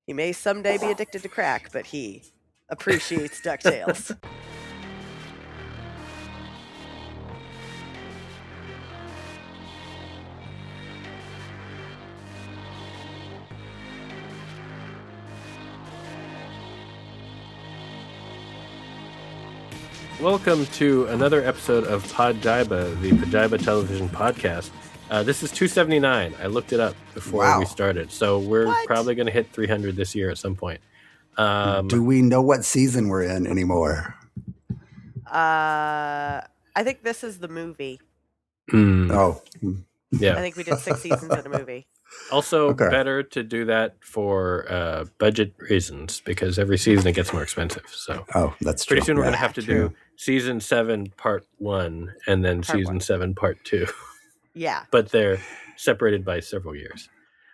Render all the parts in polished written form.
He may someday be addicted to crack, but he appreciates DuckTales. Welcome to another episode of Podjiba, the Podjiba Television Podcast. This is 279. I looked it up before we started, so we're probably going to hit 300 this year at some point. Do we know what season we're in anymore? I think this is the movie. Oh, yeah. I think we did 6 seasons in a movie. Also, better to do that for budget reasons because every season it gets more expensive. So, that's pretty true. soon we're going to have to do season 7 part 1 and then season 7 part 2. Yeah, but they're separated by several years.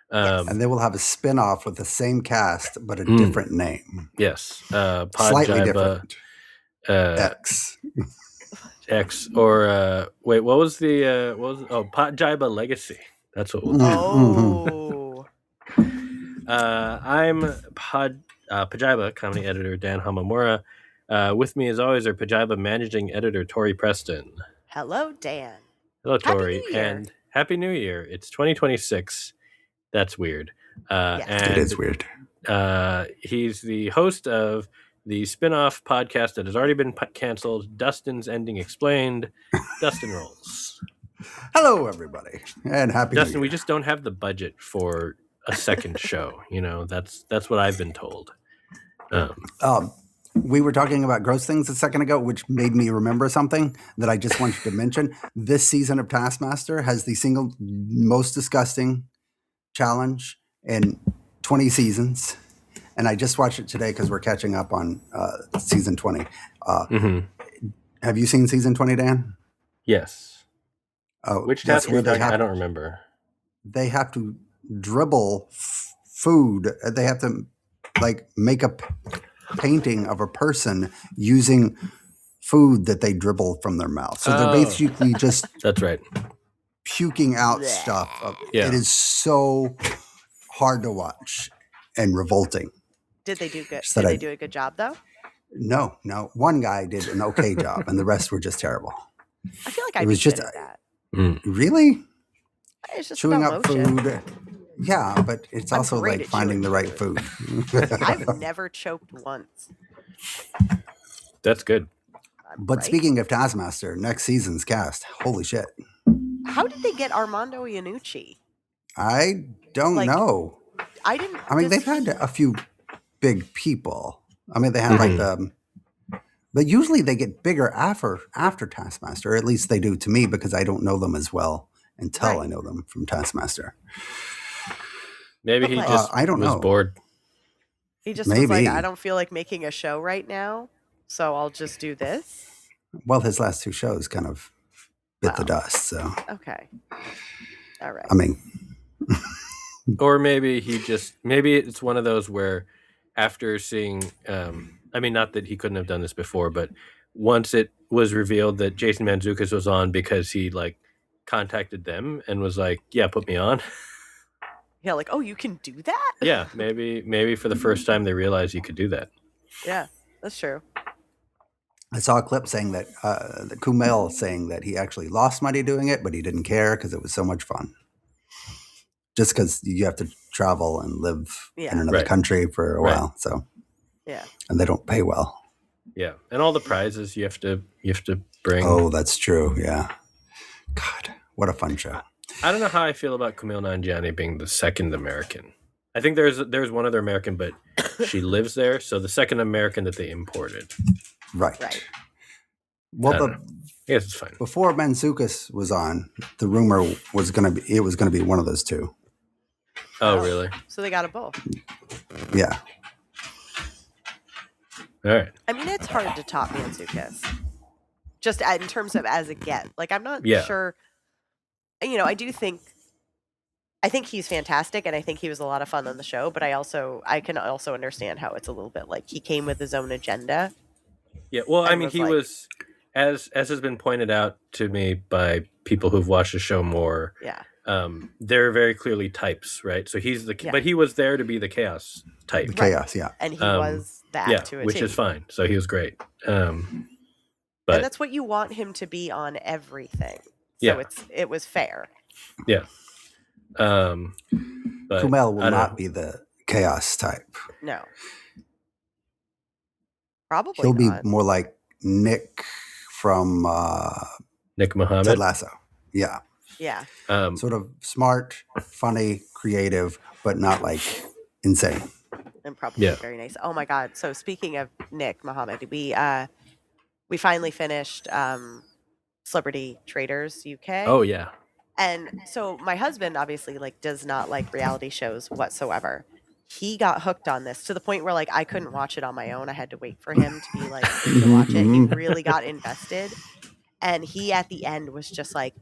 And they will have a spin-off with the same cast but a different name. Yes, Slightly different. X or wait, what was Podjiba Legacy? That's what we'll do. Oh. I'm Podjiba comedy editor Dan Hamamura. With me, as always, are Podjiba managing editor Tori Preston. Hello, Dan. Hello, Tori, and Happy New Year! It's 2026. That's weird. And it is weird. He's the host of the spin-off podcast that has already been canceled, Dustin's Ending Explained. Dustin Rolls. Hello, everybody, and happy Dustin, New Year. we just don't have the budget for a second show. You know, that's what I've been told. We were talking about gross things a second ago, which made me remember something that I just wanted to mention. This season of Taskmaster has the single most disgusting challenge in 20 seasons. And I just watched it today because we're catching up on season 20. Have you seen season 20, Dan? Yes. Oh, which Taskmaster? I don't remember. They have to dribble food. They have to make a painting of a person using food that they dribble from their mouth. So they're basically just that's right, puking out stuff. Yeah. It is so hard to watch and revolting. Did they do good? Did they do a good job though? No. One guy did an okay job, and the rest were just terrible. I feel like I was just at that. Really? It's just chewing about up food. Yeah, but it's also like finding the right food. I've never choked once. That's good. But speaking of Taskmaster, next season's cast. Holy shit. How did they get Armando Iannucci? I don't know. I mean, they've had a few big people. I mean, they had but usually they get bigger after Taskmaster. Or at least they do to me because I don't know them as well until I know them from Taskmaster. Maybe he just was bored. He just was like, I don't feel like making a show right now, so I'll just do this. Well, his last 2 shows kind of bit the dust, so. Okay. All right. I mean. Or maybe maybe it's one of those where after seeing, I mean, not that he couldn't have done this before, but once it was revealed that Jason Mantzoukas was on because he contacted them and was like, yeah, put me on. Yeah, like, oh, you can do that? Yeah, maybe for the first time they realized you could do that. Yeah, that's true. I saw a clip saying that Kumail saying that he actually lost money doing it, but he didn't care because it was so much fun. Just because you have to travel and live in another country for a while, so and they don't pay well. Yeah, and all the prizes you have to bring. Oh, that's true. Yeah, God, what a fun show. I don't know how I feel about Kumail Nanjiani being the second American. I think there's one other American, but she lives there, so the second American that they imported. Right. Well, yes, it's fine. Before Mantzoukas was on, the rumor was it was gonna be one of those 2. Oh, really? So they got them both. Yeah. All right. I mean, it's hard to top Mantzoukas. Just in terms of as a get. I'm not sure. You know, I think he's fantastic, and I think he was a lot of fun on the show. But I can also understand how it's a little bit he came with his own agenda. Yeah, well, I mean, he was, as has been pointed out to me by people who've watched the show more. Yeah. they're very clearly types, right? So he's but he was there to be the chaos type. The chaos, yeah. And he was the act to it, which is fine. So he was great. But and that's what you want him to be on everything. So it was fair. Yeah. But Kumail will not be the chaos type. No. Probably he'll be more like Nick from Nick Mohammed. Ted Lasso. Yeah. Yeah. Sort of smart, funny, creative, but not like insane. And probably very nice. Oh my God. So speaking of Nick Mohammed, we finally finished Celebrity Traders UK. Oh yeah. And so my husband obviously like does not like reality shows whatsoever. He got hooked on this to the point where like I couldn't watch it on my own. I had to wait for him to be like free to watch it. He really got invested. And he at the end was just like,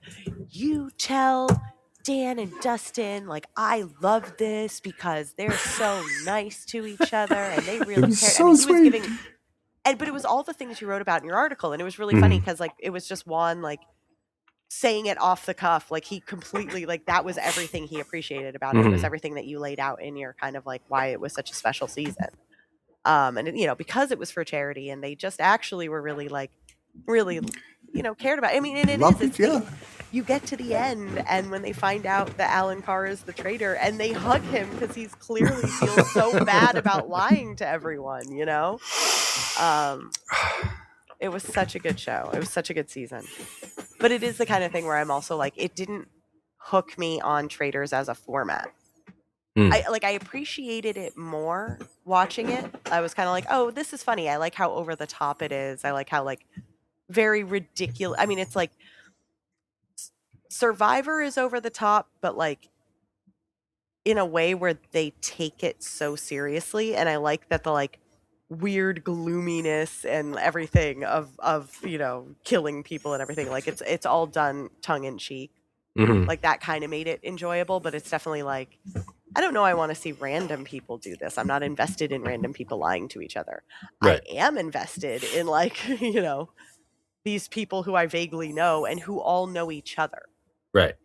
you tell Dan and Dustin, like, I love this because they're so nice to each other and they really care. So sweet. He was giving, but it was all the things you wrote about in your article. And it was really funny because like it was just Juan like saying it off the cuff. Like he completely, like that was everything he appreciated about it. It was everything that you laid out in your kind of like why it was such a special season. And you know, because it was for charity and they just actually were really like, really, you know, cared about. I mean, and you get to the end and when they find out that Alan Carr is the traitor and they hug him because he's clearly feels so bad about lying to everyone, you know? It was such a good show. It was such a good season. But it is the kind of thing where I'm also like, it didn't hook me on Traitors as a format. I appreciated it more watching it. I was kind of like, oh, this is funny. I like how over the top it is. I like how like very ridiculous. I mean, it's like Survivor is over the top, but like in a way where they take it so seriously. And I like that the like weird gloominess and everything of you know killing people and everything, like it's all done tongue in cheek. Like that kind of made it enjoyable, but it's definitely like I don't know, I want to see random people do this. I'm not invested in random people lying to each other. Right. I am invested in like you know these people who I vaguely know and who all know each other. Right.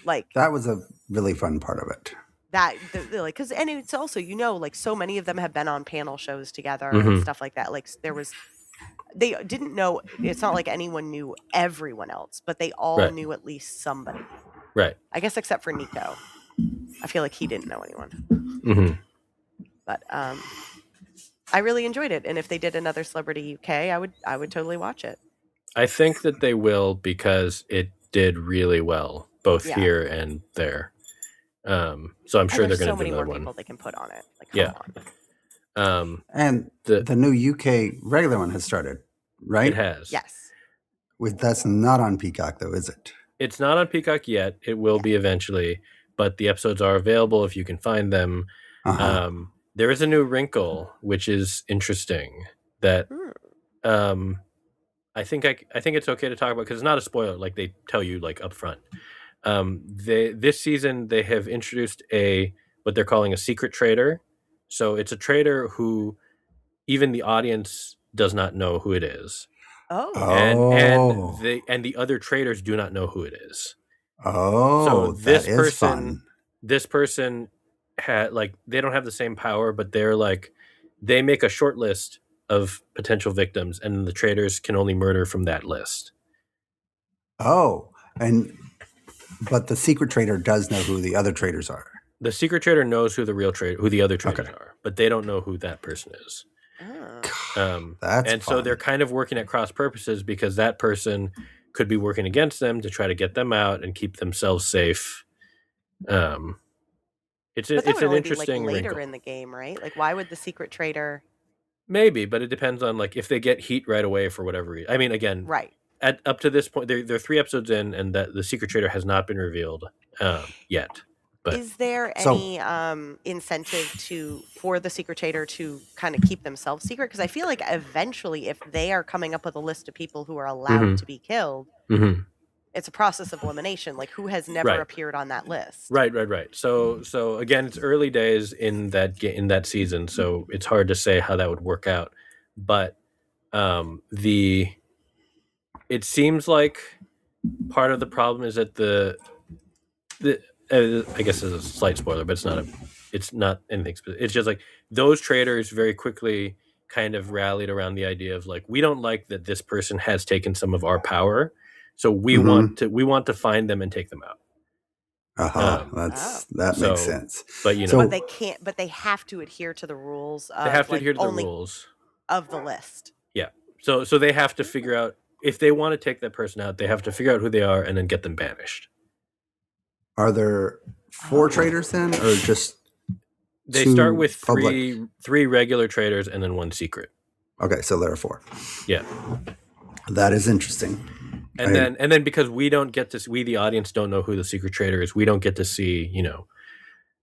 Like that was a really fun part of it. That like because and it's also you know like so many of them have been on panel shows together and stuff like that. Like they didn't know. It's not like anyone knew everyone else, but they all knew at least somebody. Right. I guess except for Nico. I feel like he didn't know anyone. But I really enjoyed it, and if they did another Celebrity UK, I would totally watch it. I think that they will because it did really well both here and there. So I'm sure they're going to do another one. So many more people they can put on it. Like, come on. And the new UK regular one has started, right? It has. Yes. That's not on Peacock though, is it? It's not on Peacock yet. It will be eventually, but the episodes are available if you can find them. There is a new wrinkle, which is interesting. That I think it's okay to talk about because it's not a spoiler. Like they tell you like up front. This season they have introduced what they're calling a secret traitor. So it's a traitor who even the audience does not know who it is. And the other traitors do not know who it is. So this person had like they don't have the same power, but they're like they make a short list of potential victims, and the traitors can only murder from that list. But the secret traitor does know who the other traitors are. The secret traitor knows who the other traitors are, but they don't know who that person is. That's fun. So they're kind of working at cross purposes because that person could be working against them to try to get them out and keep themselves safe. It's an interesting later wrinkle. In the game, right? Like, why would the secret traitor? Maybe, but it depends on like if they get heat right away for whatever reason. I mean, again, right. Up to this point, they're 3 episodes in, and that the secret traitor has not been revealed yet. But is there any incentive for the secret traitor to kind of keep themselves secret? Because I feel like eventually, if they are coming up with a list of people who are allowed to be killed, it's a process of elimination. Like, who has never appeared on that list? Right. So again, it's early days in that season, so it's hard to say how that would work out. But it seems like part of the problem is that I guess it's a slight spoiler, but it's not anything specific. It's just like those traders very quickly kind of rallied around the idea of like, we don't like that this person has taken some of our power, so we want to find them and take them out. That makes sense. But but they can't. But they have to adhere to the rules. They have to adhere to the rules of the list. Yeah. So they have to figure out if they want to take that person out. They have to figure out who they are and then get them banished. Are there 4 traders then, or just? They start with three regular traders and then 1 secret. Okay, so there are 4. Yeah. That is interesting. And then because we don't get to, we the audience don't know who the secret trader is. We don't get to see,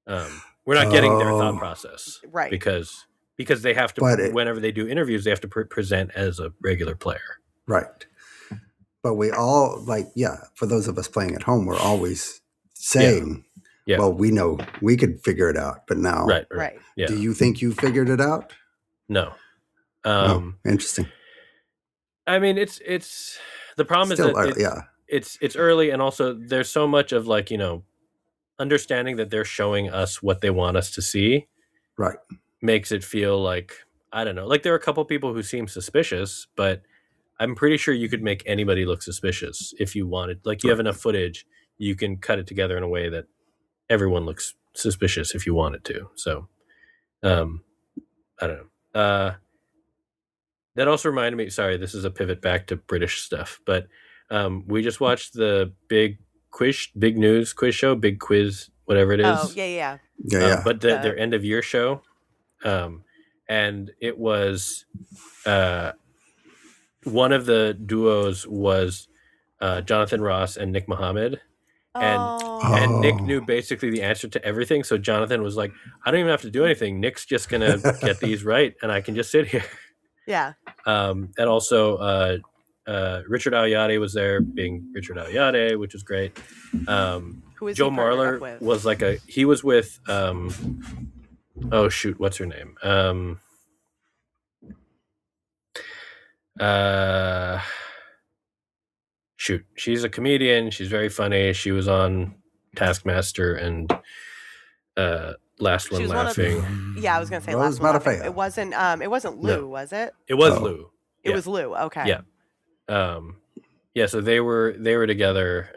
we're not getting their thought process, right? Because they have to, whenever they do interviews, they have to present as a regular player, right? But we all for those of us playing at home, we're always saying, well, we know we could figure it out, but now, right. Yeah. Do you think you figured it out? No. Interesting. I mean, it's the problem Still is that early, it's early, and also there's so much of understanding that they're showing us what they want us to see. Right. Makes it feel like, I don't know, like there are a couple people who seem suspicious, but I'm pretty sure you could make anybody look suspicious if you wanted. Like, you have enough footage, you can cut it together in a way that everyone looks suspicious if you wanted to. So, I don't know. That also reminded me, sorry, this is a pivot back to British stuff, but we just watched the big news quiz show, big quiz, whatever it is. Oh, yeah. But their end of year show. And it was one of the duos was Jonathan Ross and Nick Mohammed. And Nick knew basically the answer to everything. So Jonathan was like, I don't even have to do anything. Nick's just going to get these right, and I can just sit here. Yeah. And also Richard Ayoade was there, being Richard Ayoade, which was great. Who is Joe Marler was he was with oh shoot, what's her name? Shoot, she's a comedian. She's very funny. She was on Taskmaster and Last One Laughing. I was gonna say Last One Laughing. It wasn't Lou, was it? It was Lou. It was Lou. Okay. Yeah. So they were together.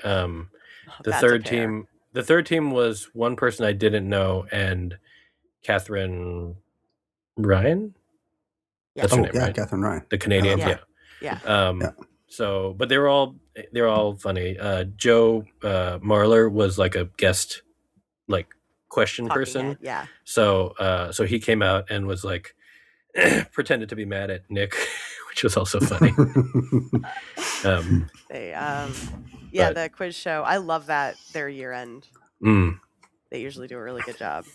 The third team was one person I didn't know, and Catherine Ryan. Yeah. That's her name, right? Catherine Ryan, the Canadian. Yeah. So, but they're all funny. Joe Marler was like a guest, question person. Yeah. So he came out and was like, pretended to be mad at Nick, which was also funny. The quiz show. I love that their year end. They usually do a really good job.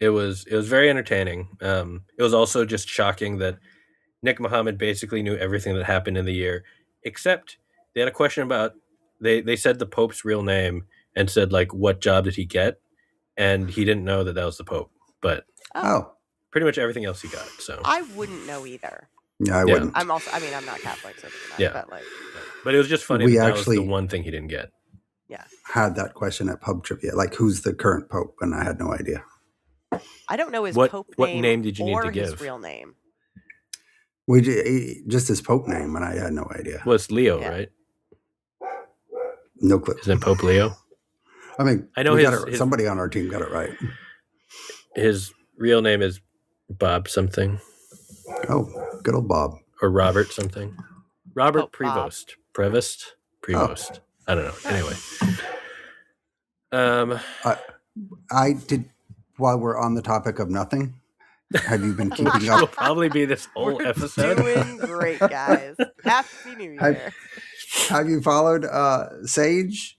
It was very entertaining. It was also just shocking that Nick Mohammed basically knew everything that happened in the year, except they had a question about they said the Pope's real name and said what job did he get, and he didn't know that was the Pope, but pretty much everything else he got. So I wouldn't know either. Yeah, I wouldn't. I'm also. I mean, I'm not Catholic, so but it was just funny. That was the one thing he didn't get. Yeah, had that question at pub trivia, who's the current Pope, and I had no idea. I don't know his Pope name. What name did you need to give? His real name. Just his Pope name, and I had no idea. Well, it's Leo, right? No clue. Isn't Pope Leo? I mean, I know somebody on our team got it right. His real name is Bob something. Oh, good old Bob. Or Robert something. Robert Prevost. Bob. Prevost. I don't know. Anyway. I did, while we're on the topic of nothing, have you been keeping up? Will probably be this whole episode. Doing great, guys. Happy New Year. Have you followed Sage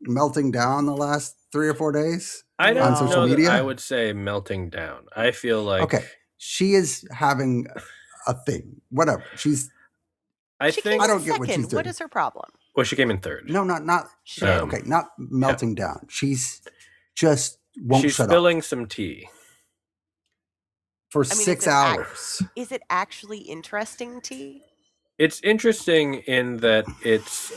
melting down the last 3 or 4 days? I don't on social know media? I would say melting down. I feel like okay, she is having a thing. Whatever. I don't get what she's doing. What is her problem? Well, she came in third. No, not not melting down. She's just won't shut up. She's spilling some tea. For 6 hours. Is it actually interesting tea? It's interesting in that it's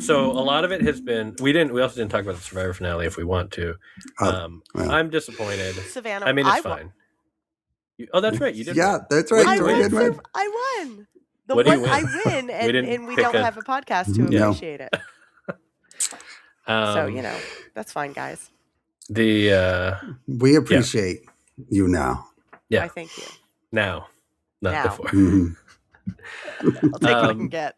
so a lot of it has been we also didn't talk about the Survivor finale if we want to. I'm disappointed. Savannah, I mean, it's fine. That's right. You did. Yeah, that's right. I won. What do you win? I win, and we don't have a podcast to appreciate it. So that's fine, guys. We appreciate you now. Yeah, I thank you. Now, not before. Mm-hmm. I'll take what I can get.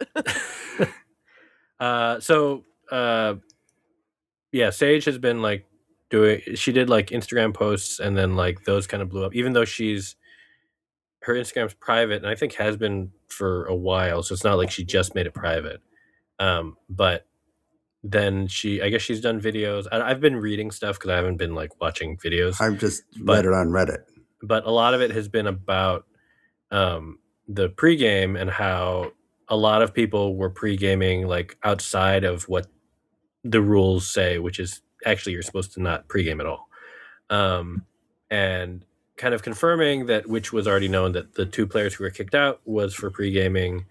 Sage has been like she did like Instagram posts, and then like those kind of blew up, even though her Instagram's private, and I think has been for a while, so it's not like she just made it private. But then I guess she's done videos. I've been reading stuff because I haven't been like watching videos. I've just read it on Reddit. But a lot of it has been about the pregame and how a lot of people were pregaming like outside of what the rules say, which is actually you're supposed to not pregame at all. And kind of confirming that, which was already known, that the 2 players who were kicked out was for pregaming.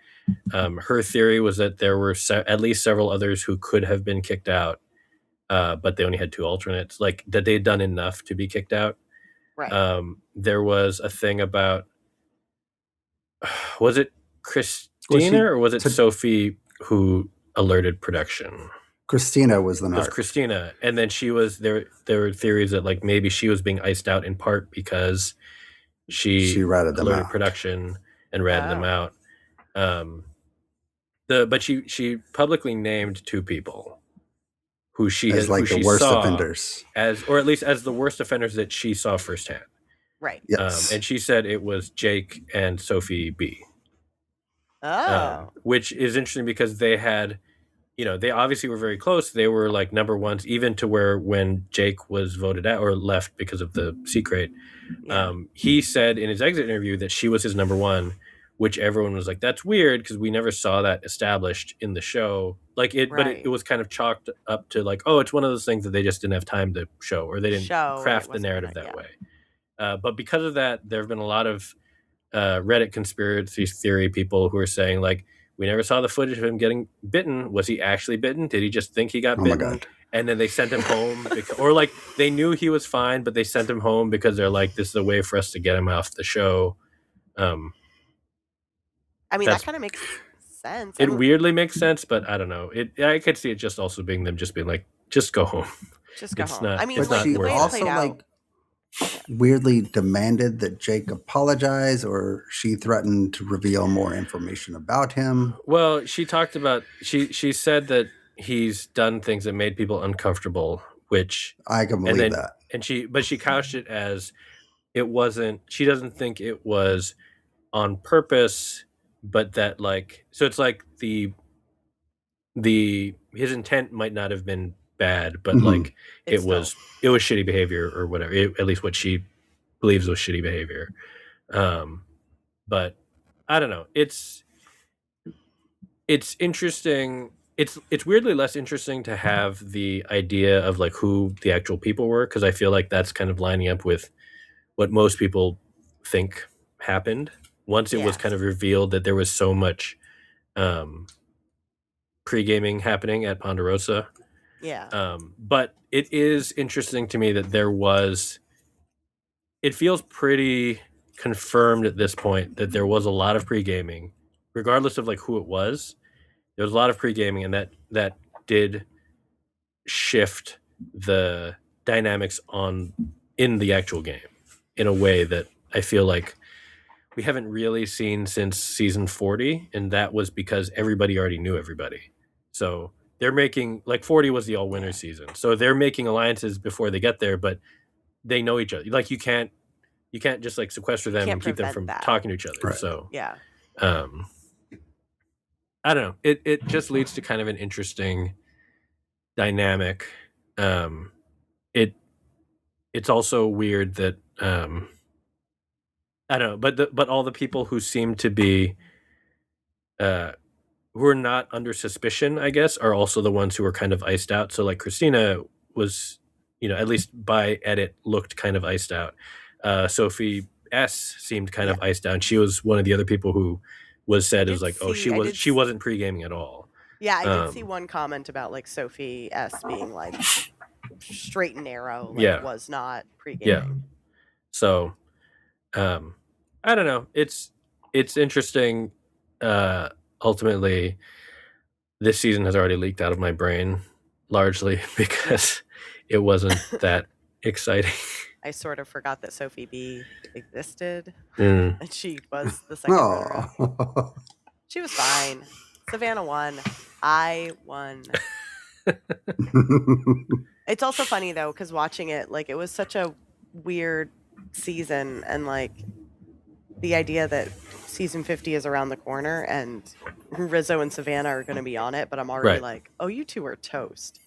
Her theory was that there were at least several others who could have been kicked out, but they only had 2 alternates, like that they'd done enough to be kicked out. Right. There was a thing about, was it Christina or was it Sophie who alerted production? Christina was the narc. It was Christina, and then she was there. There were theories that like maybe she was being iced out in part because she ratted them alerted out. Production and ratted them out. But she publicly named 2 people who she as like the worst offenders, or at least as the worst offenders that she saw firsthand. Right. Yes. And she said it was Jake and Sophie B. Which is interesting because they had, they obviously were very close. They were like number ones, even to where when Jake was voted out or left because of the secret, he said in his exit interview that she was his number one, which everyone was like, that's weird because we never saw that established in the show. Like but it was kind of chalked up to like, oh, it's one of those things that they just didn't have time to show, or they didn't craft the narrative that way. But because of that, there have been a lot of Reddit conspiracy theory people who are saying like, we never saw the footage of him getting bitten. Was he actually bitten? Did he just think he got bitten? My God. And then they sent him home, or like they knew he was fine, but they sent him home because they're like, this is a way for us to get him off the show. I mean, that kind of makes sense. It weirdly makes sense, but I don't know. I could see it just also being them just being like, just go home. Just go home. Not, I mean, it's but not she worth also like weirdly demanded that Jake apologize, or she threatened to reveal more information about him. Well, she talked about she said that he's done things that made people uncomfortable, which I can believe that. And she couched it as it wasn't. She doesn't think it was on purpose, but that like, so it's like his intent might not have been bad, but like it was shitty behavior or whatever. At least what she believes was shitty behavior. But I don't know. It's interesting. It's weirdly less interesting to have the idea of like who the actual people were, because I feel like that's kind of lining up with what most people think happened once it was kind of revealed that there was so much pre-gaming happening at Ponderosa. Yeah. But it is interesting to me that it feels pretty confirmed at this point that there was a lot of pre-gaming, regardless of like who it was. There was a lot of pre-gaming, and that did shift the dynamics in the actual game in a way that I feel like we haven't really seen since season 40, and that was because everybody already knew everybody. So they're making, like 40 was the all-winner season, so they're making alliances before they get there, but they know each other. Like you can't just like sequester them and keep them from talking to each other. Right. So yeah. I don't know. It just leads to kind of an interesting dynamic. It's also weird that I don't know, but all the people who seem to be who are not under suspicion, I guess, are also the ones who are kind of iced out. So like Christina was, at least by edit, looked kind of iced out. Sophie S seemed kind of iced out. And she was one of the other people who was said as like, oh, she wasn't pre-gaming at all. Yeah, I did see one comment about like Sophie S being like straight and narrow, like was not pre-gaming. Yeah. So, I don't know. It's interesting. Ultimately, this season has already leaked out of my brain largely because it wasn't that exciting. I sort of forgot that Sophie B existed, and she was the second runner-up. She was fine. Savannah won. I won. It's also funny though, because watching it, like, it was such a weird season, and like the idea that season 50 is around the corner and Rizzo and Savannah are going to be on it, but I'm already like, oh, you two are toast.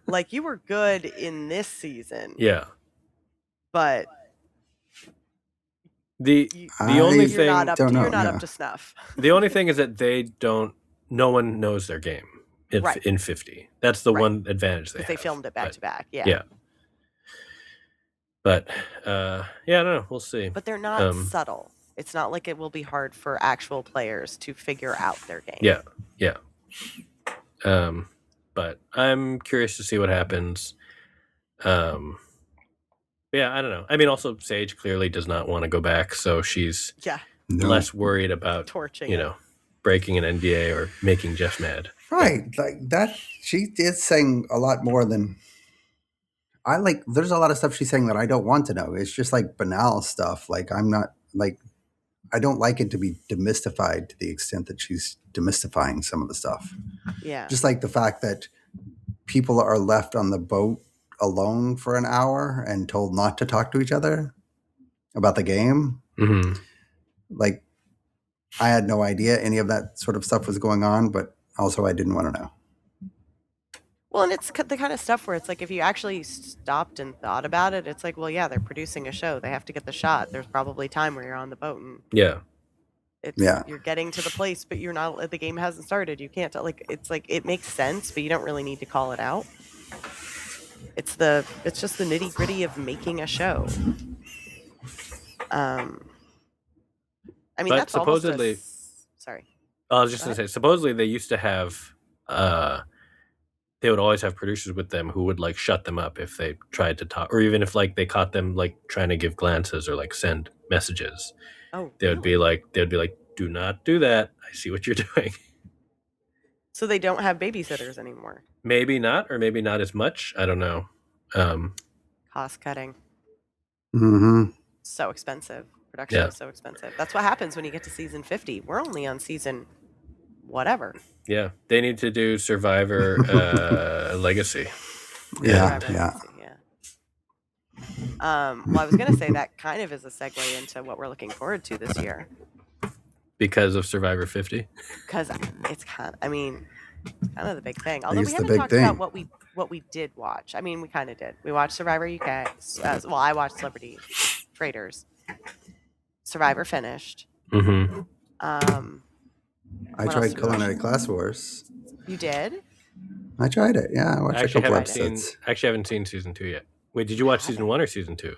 Like, you were good in this season. Yeah. But the only thing you're not up to snuff. The only thing is that no one knows their game in 50. That's the one advantage they have. They filmed it back to back. Yeah. Yeah. But I don't know. We'll see. But they're not subtle. It's not like it will be hard for actual players to figure out their game. Yeah. Yeah. But I'm curious to see what happens. Yeah, I don't know. I mean, also Sage clearly does not want to go back, so she's less worried about torching, breaking an NDA or making Jeff mad. Right, like that. She is saying a lot more than I like. There's a lot of stuff she's saying that I don't want to know. It's just like banal stuff. Like I'm not like I don't like it to be demystified to the extent that she's demystifying some of the stuff. Yeah, just like the fact that people are left on the boat alone for an hour and told not to talk to each other about the game. Mm-hmm. Like, I had no idea any of that sort of stuff was going on, but also I didn't want to know. Well, and it's the kind of stuff where it's like, if you actually stopped and thought about it, it's like, well, yeah, they're producing a show. They have to get the shot. There's probably time where you're on the boat and you're getting to the place, but you're not, the game hasn't started. You can't, like, it's like, it makes sense, but you don't really need to call it out. It's just the nitty gritty of making a show. I mean, that's supposedly. Sorry. I was just going to say, supposedly they used to have, they would always have producers with them who would like shut them up if they tried to talk, or even if like they caught them like trying to give glances or like send messages. Oh, they would be like, do not do that. I see what you're doing. So they don't have babysitters anymore. Maybe not, or maybe not as much. I don't know. Cost cutting. Mm-hmm. So expensive. Production is so expensive. That's what happens when you get to season 50. We're only on season whatever. Yeah, they need to do Survivor Legacy. Yeah. Well, I was going to say that kind of is a segue into what we're looking forward to this year. Because of Survivor 50? Because it's kind of the big thing. Although we haven't talked about what we did watch. I mean, we kind of did. We watched Survivor UK. Well, I watched Celebrity Traders. Survivor finished. Mm-hmm. I tried Culinary Class Wars. You did? I tried it. Yeah, I watched a couple episodes. Actually, haven't seen season 2 yet. Wait, did you watch season 1 or season 2?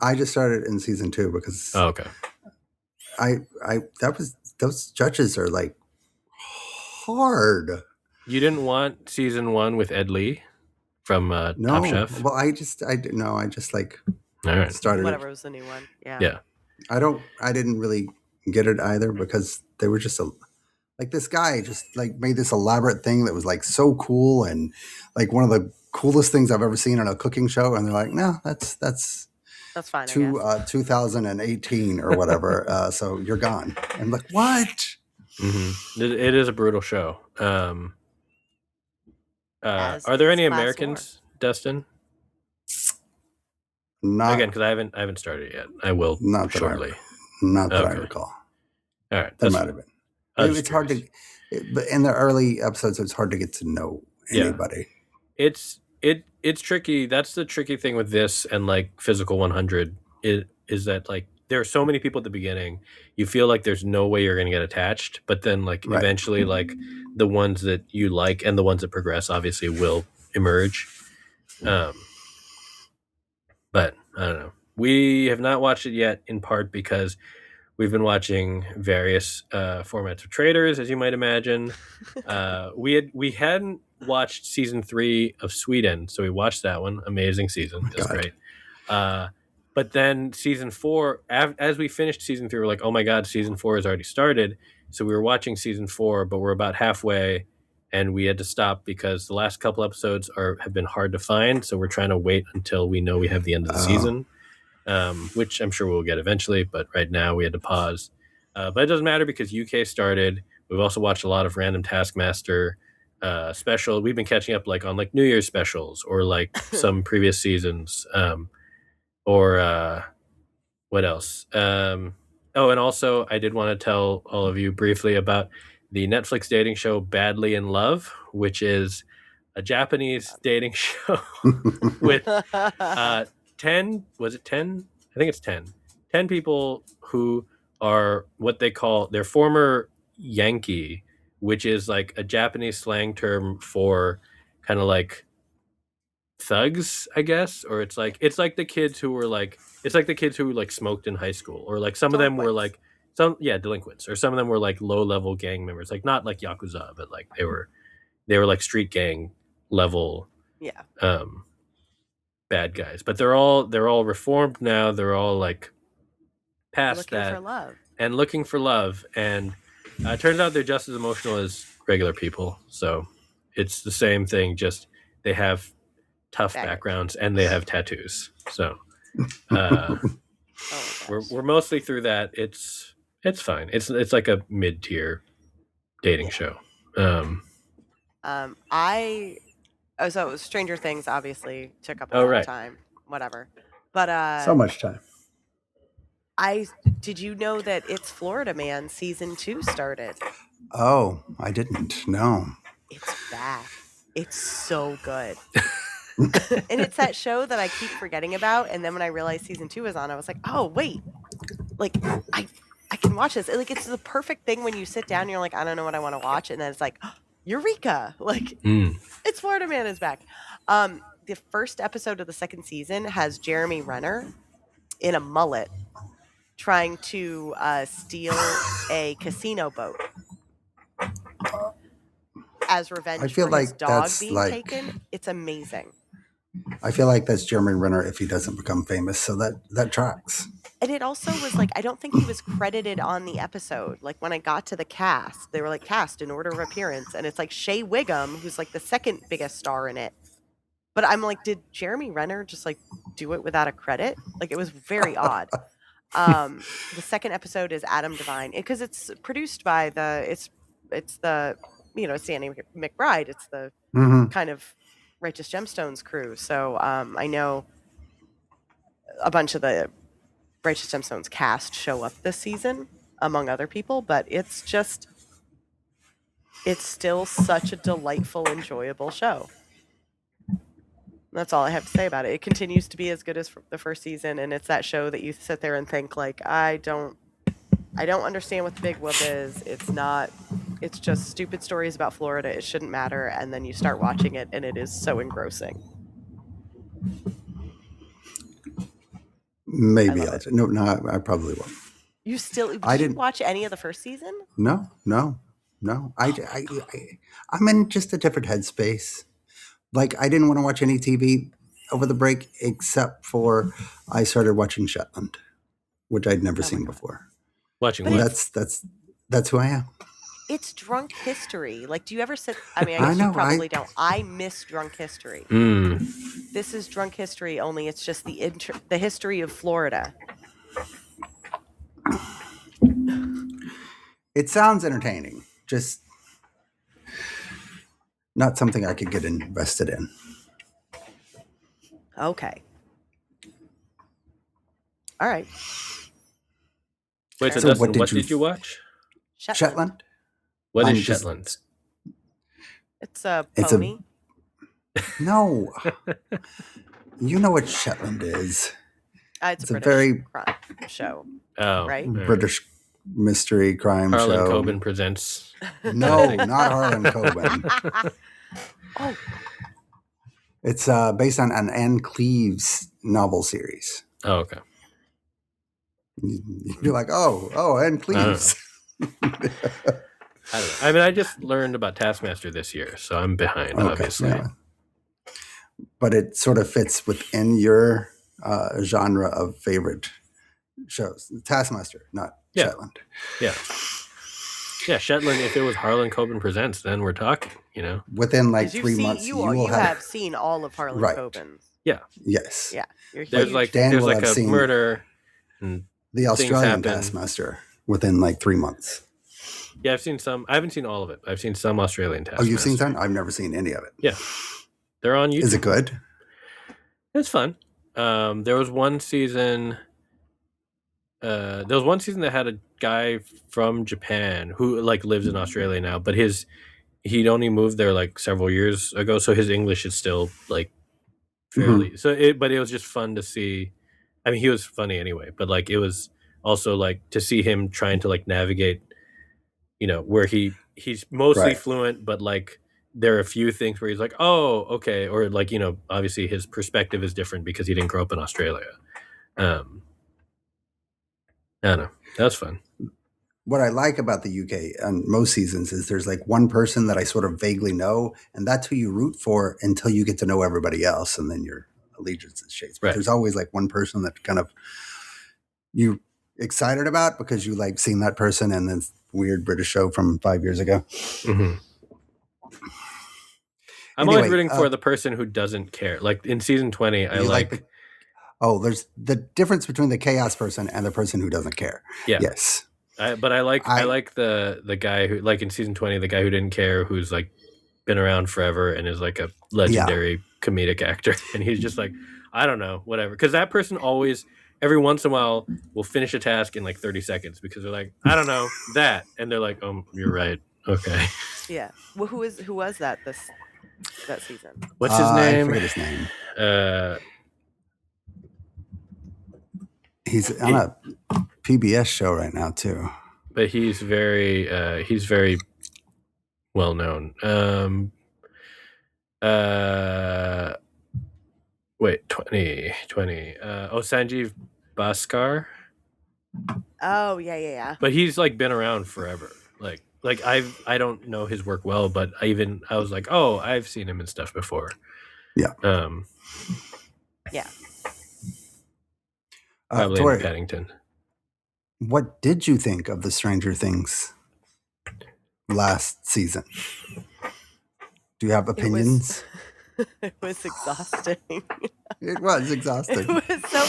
I just started in season 2 because. Oh, okay. Those judges are like hard. You didn't want season 1 with Ed Lee from Top Chef? Well, I just like all right. started. Whatever was the new one. Yeah. Yeah. I didn't really get it either because they were just like this guy just like made this elaborate thing that was like so cool and like one of the coolest things I've ever seen on a cooking show. And they're like, no, that's fine. 2018 or whatever. So you're gone. I'm like, what? Mm-hmm. It is a brutal show. Are there any Americans, Dustin? Not again, because I haven't started yet. I will shortly. Not that I recall. All right, that might have been. It's hard to, but in the early episodes, it's hard to get to know anybody. It's tricky. That's the tricky thing with this and like Physical 100 is that like there are so many people at the beginning. You feel like there's no way you're going to get attached, but then like eventually, like the ones that you like and the ones that progress obviously will emerge. But I don't know. We have not watched it yet, in part because We've been watching various formats of Traitors, as you might imagine. We hadn't watched season 3 of Sweden, so we watched that one. Amazing season. It was great. But then season 4, as we finished season 3, we're like, oh my God, season 4 has already started. So we were watching season 4, but we're about halfway, and we had to stop because the last couple episodes have been hard to find. So we're trying to wait until we know we have the end of the season, which I'm sure we'll get eventually. But right now we had to pause. But it doesn't matter because UK started. We've also watched a lot of random Taskmaster special. We've been catching up on New Year's specials or some previous seasons. Or what else? And also I did want to tell all of you briefly about the Netflix dating show Badly in Love, which is a Japanese dating show with 10, was it 10? I think it's 10. 10 people who are what they call, their former Yankee, which is like a Japanese slang term for kind of like thugs, I guess, or it's like the kids who were smoked in high school, or like some of them were like delinquents, or some of them were like low level gang members, like not like Yakuza, but like they were like street gang level bad guys. But they're all reformed now. They're all like past that and looking for love, and it turns out they're just as emotional as regular people. So it's the same thing, just they have tough backgrounds and they have tattoos. So we're mostly through that. It's fine. It's like a mid-tier dating show. So it was Stranger Things, obviously took up a lot of time, whatever. But so much time. Did you know that It's Florida Man season 2 started? Oh, I didn't. No. It's back. It's so good. And it's that show that I keep forgetting about, and then when I realized season 2 was on, I was like, oh wait, like I can watch this. Like, it's the perfect thing when you sit down and you're like, I don't know what I want to watch, and then it's like, oh, Eureka, like It's Florida Man is back. The first episode of the second season has Jeremy Renner in a mullet trying to steal a casino boat as revenge for his dog being taken. It's amazing. I feel like that's Jeremy Renner if he doesn't become famous, so that tracks. And it also was like, I don't think he was credited on the episode. Like when I got to the cast, they were like, cast in order of appearance, and it's like Shea Wiggum, who's like the second biggest star in it. But I'm like, did Jeremy Renner just like do it without a credit? Like, it was very odd. The second episode is Adam Devine, because it's produced by it's the Sandy McBride. It's the kind of Righteous Gemstones crew. So I know a bunch of the Righteous Gemstones cast show up this season, among other people, but it's still such a delightful, enjoyable show. That's all I have to say about it. It continues to be as good as the first season, and it's that show that you sit there and think like, I don't understand what the big whoop is. It's just stupid stories about Florida. It shouldn't matter. And then you start watching it, and it is so engrossing. Maybe I'll no, I probably won't. You still? Did you watch any of the first season? No. I'm in just a different headspace. Like, I didn't want to watch any TV over the break, except for I started watching Shetland, which I'd never seen before. Watching what? That's who I am. It's drunk history. Like, do you ever sit? I mean, I guess you probably don't. I miss drunk history. This is drunk history, only it's just the history of Florida. It sounds entertaining. Just not something I could get invested in. Okay. All right. Wait, so Dustin, what did you watch? Shetland? What is Shetland? It's a pony. No. You know what Shetland is. It's a very crime show. Oh, right? British mystery crime Harlan show. Coben presents. No, not Harlan Coben. Oh. It's based on an Anne Cleeves novel series. Oh, okay. You'd be like, and please. I don't know. I mean, I just learned about Taskmaster this year, so I'm behind, obviously. Yeah. But it sort of fits within your genre of favorite shows. Taskmaster, not Shetland. Yeah. Yeah, Shetland, if it was Harlan Coben Presents, then we're talking, Within like 3 months, you have seen all of Harlan Coben's. Yeah. Yes. Yeah. There's like a murder. And the Australian Taskmaster within like 3 months. Yeah, I've seen some. I haven't seen all of it. I've seen some Australian Taskmaster. Oh, you've seen some? I've never seen any of it. Yeah. They're on YouTube. Is it good? It's fun. There was one season... there was one season that had a guy from Japan who like lives in Australia now, but he'd only moved there like several years ago, so his English is still like fairly but it was just fun to see. I mean, he was funny anyway, but like it was also like to see him trying to like navigate, where he's mostly fluent, but like there are a few things where he's like, oh, okay, or like, obviously his perspective is different because he didn't grow up in Australia. I don't know. That was fun. What I like about the UK on most seasons is there's like one person that I sort of vaguely know, and that's who you root for until you get to know everybody else, and then your allegiance is shades. But there's always like one person that kind of you excited about because you like seeing that person in this weird British show from 5 years ago. Mm-hmm. I'm always rooting for the person who doesn't care. Like in season 20, I like there's the difference between the chaos person and the person who doesn't care. Yeah. Yes. But I like the guy who, like in season 20, the guy who didn't care, who's like been around forever and is like a legendary comedic actor. And he's just like, I don't know, whatever. Because that person always, every once in a while, will finish a task in like 30 seconds because they're like, I don't know, that. And they're like, oh, you're right. Okay. Yeah. Well, who was that that season? What's his name? I forget his name. He's on a PBS show right now too. But he's very well known. Wait, 2020. Sanjeev Bhaskar. Oh, yeah. But he's like been around forever. Like I don't know his work well, but I was like, oh, I've seen him in stuff before. Yeah. Yeah. Probably Tori, in Paddington. What did you think of the Stranger Things last season? Do you have opinions? It was exhausting. It was exhausting. It was so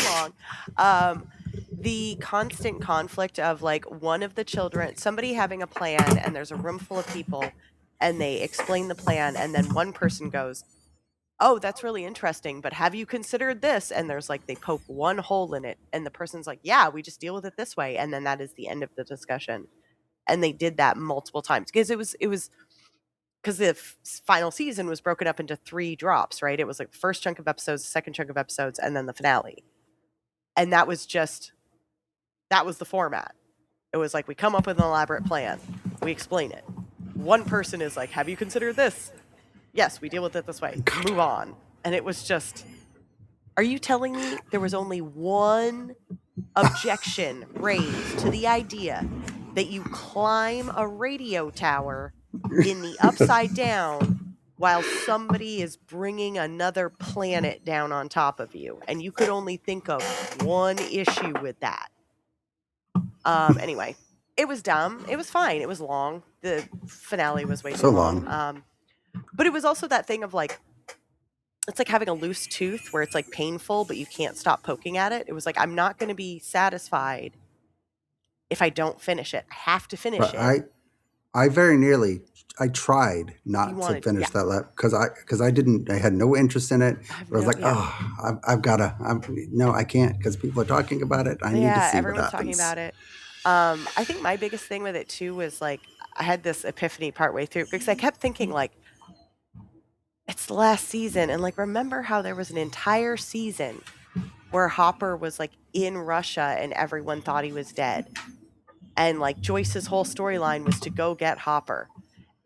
long. The constant conflict of like one of the children, somebody having a plan, and there's a room full of people, and they explain the plan, and then one person goes, oh, that's really interesting, but have you considered this? And there's like, they poke one hole in it, and the person's like, yeah, we just deal with it this way. And then that is the end of the discussion. And they did that multiple times because it was because the final season was broken up into 3 drops, right? It was like the first chunk of episodes, the second chunk of episodes, and then the finale. And that was the format. It was like, we come up with an elaborate plan. We explain it. One person is like, have you considered this? Yes, we deal with it this way. Move on. And it was just, are you telling me there was only one objection raised to the idea that you climb a radio tower in the upside down while somebody is bringing another planet down on top of you? And you could only think of one issue with that. Anyway, it was dumb. It was fine. It was long. The finale was way too long. But it was also that thing of like, it's like having a loose tooth where it's like painful, but you can't stop poking at it. It was like, I'm not going to be satisfied if I don't finish it. I have to finish it. I very nearly, I tried not to finish that lap because I had no interest in it. I was like, no, I can't because people are talking about it. I need to see what happens. Yeah, everyone's talking about it. I think my biggest thing with it too was like, I had this epiphany partway through because I kept thinking like, it's the last season. And like, remember how there was an entire season where Hopper was like in Russia and everyone thought he was dead. And like Joyce's whole storyline was to go get Hopper.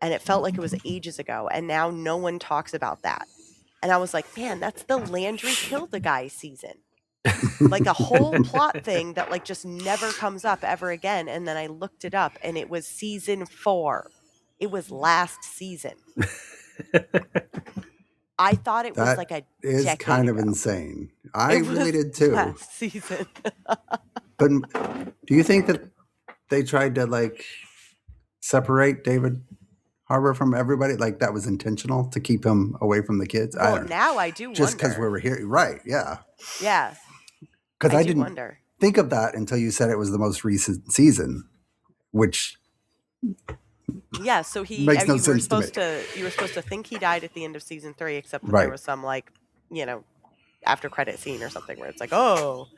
And it felt like it was ages ago. And now no one talks about that. And I was like, man, that's the Landry killed the guy season. like a whole plot thing that like just never comes up ever again. And then I looked it up, and it was season 4. It was last season. I thought it was like a is decade kind of ago. insane. I really did too. Last season. But do you think that they tried to like separate David Harbour from everybody? Like that was intentional to keep him away from the kids? Well, now I do just because wonder. we were here, right? Yeah. Yeah. Because I didn't think of that until you said it was the most recent season, which yeah. So makes no sense to me. You were supposed to think he died at the end of season 3, except that there was some like, after credit scene or something where it's like, oh,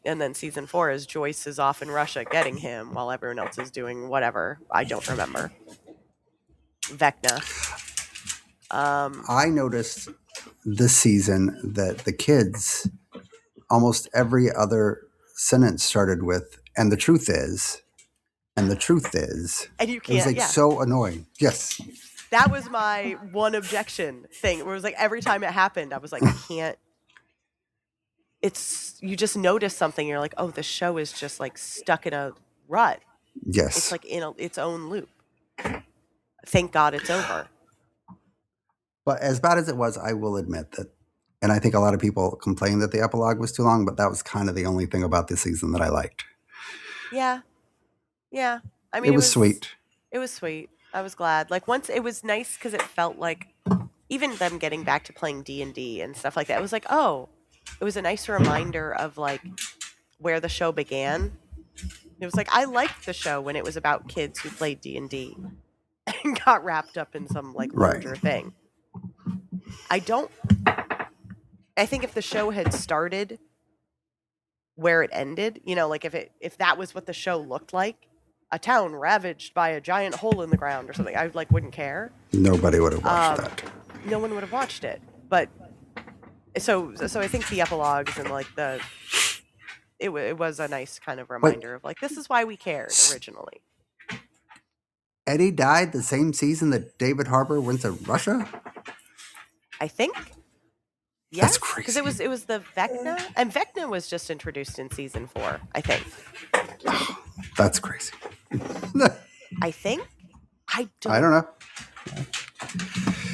and then season 4 is Joyce is off in Russia getting him while everyone else is doing whatever. I don't remember. Vecna. I noticed this season that the kids, almost every other sentence started with, and the truth is, and the truth is. And you can't. It was like so annoying. Yes. That was my one objection thing. Where it was like every time it happened, I was like, I can't. You just notice something. You're like, oh, the show is just like stuck in a rut. Yes. It's like in its own loop. Thank God it's over. But as bad as it was, I will admit that, and I think a lot of people complained that the epilogue was too long, but that was kind of the only thing about this season that I liked. Yeah. Yeah. I mean, it was sweet. It was sweet. I was glad. Like once it was nice because it felt like even them getting back to playing D&D and stuff like that. It was like, oh, it was a nice reminder of like where the show began. It was like, I liked the show when it was about kids who played D&D and got wrapped up in some like larger thing. I think if the show had started where it ended, like if that was what the show looked like, a town ravaged by a giant hole in the ground or something, I like wouldn't care. Nobody would have watched that. No one would have watched it. But so I think the epilogues and like it was a nice kind of reminder of like, this is why we cared originally. Eddie died the same season that David Harbour went to Russia? I think. Yes, that's crazy. Because it was the Vecna, and Vecna was just introduced in season 4, I think. That's crazy. I think. I don't know.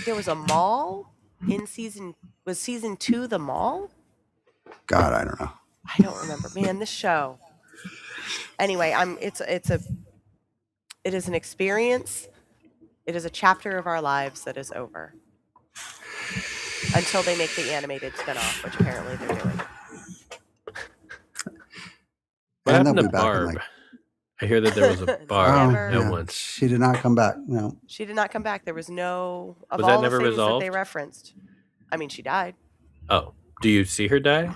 There was a mall in season 2 the mall? God, I don't know. I don't remember. Man, this show. Anyway, it is an experience. It is a chapter of our lives that is over. Until they make the animated spinoff, which apparently they're doing. What happened to Barb? I hear that there was a Barb at once. She did not come back. No. She did not come back. There was no... Of was all that never the things resolved? that they referenced. I mean, she died. Oh. Do you see her die?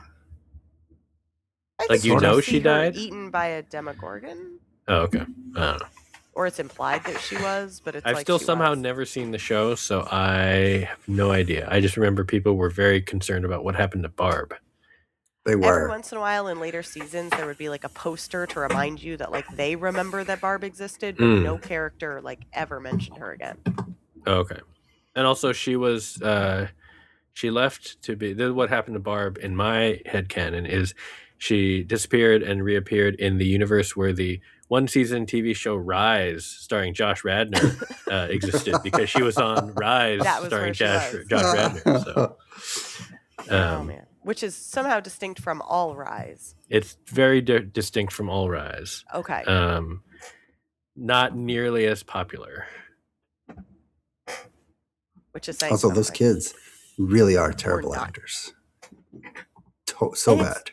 Like, you know she died? Eaten by a Demogorgon? Oh, okay. I don't know. Or it's implied that she was, but it's I've still somehow never seen the show, so I have no idea. I just remember people were very concerned about what happened to Barb. They were. Every once in a while in later seasons, there would be like a poster to remind you that like they remember that Barb existed, but no character like ever mentioned her again. Oh, okay. And also she was, she left to be, what happened to Barb in my headcanon is she disappeared and reappeared in the universe where the one-season TV show Rise, starring Josh Radnor, existed because she was on Rise, starring Josh Radnor. So, oh man, which is somehow distinct from All Rise. It's very distinct from All Rise. Okay. Not nearly as popular. Which is saying also those kids really are terrible actors. So bad.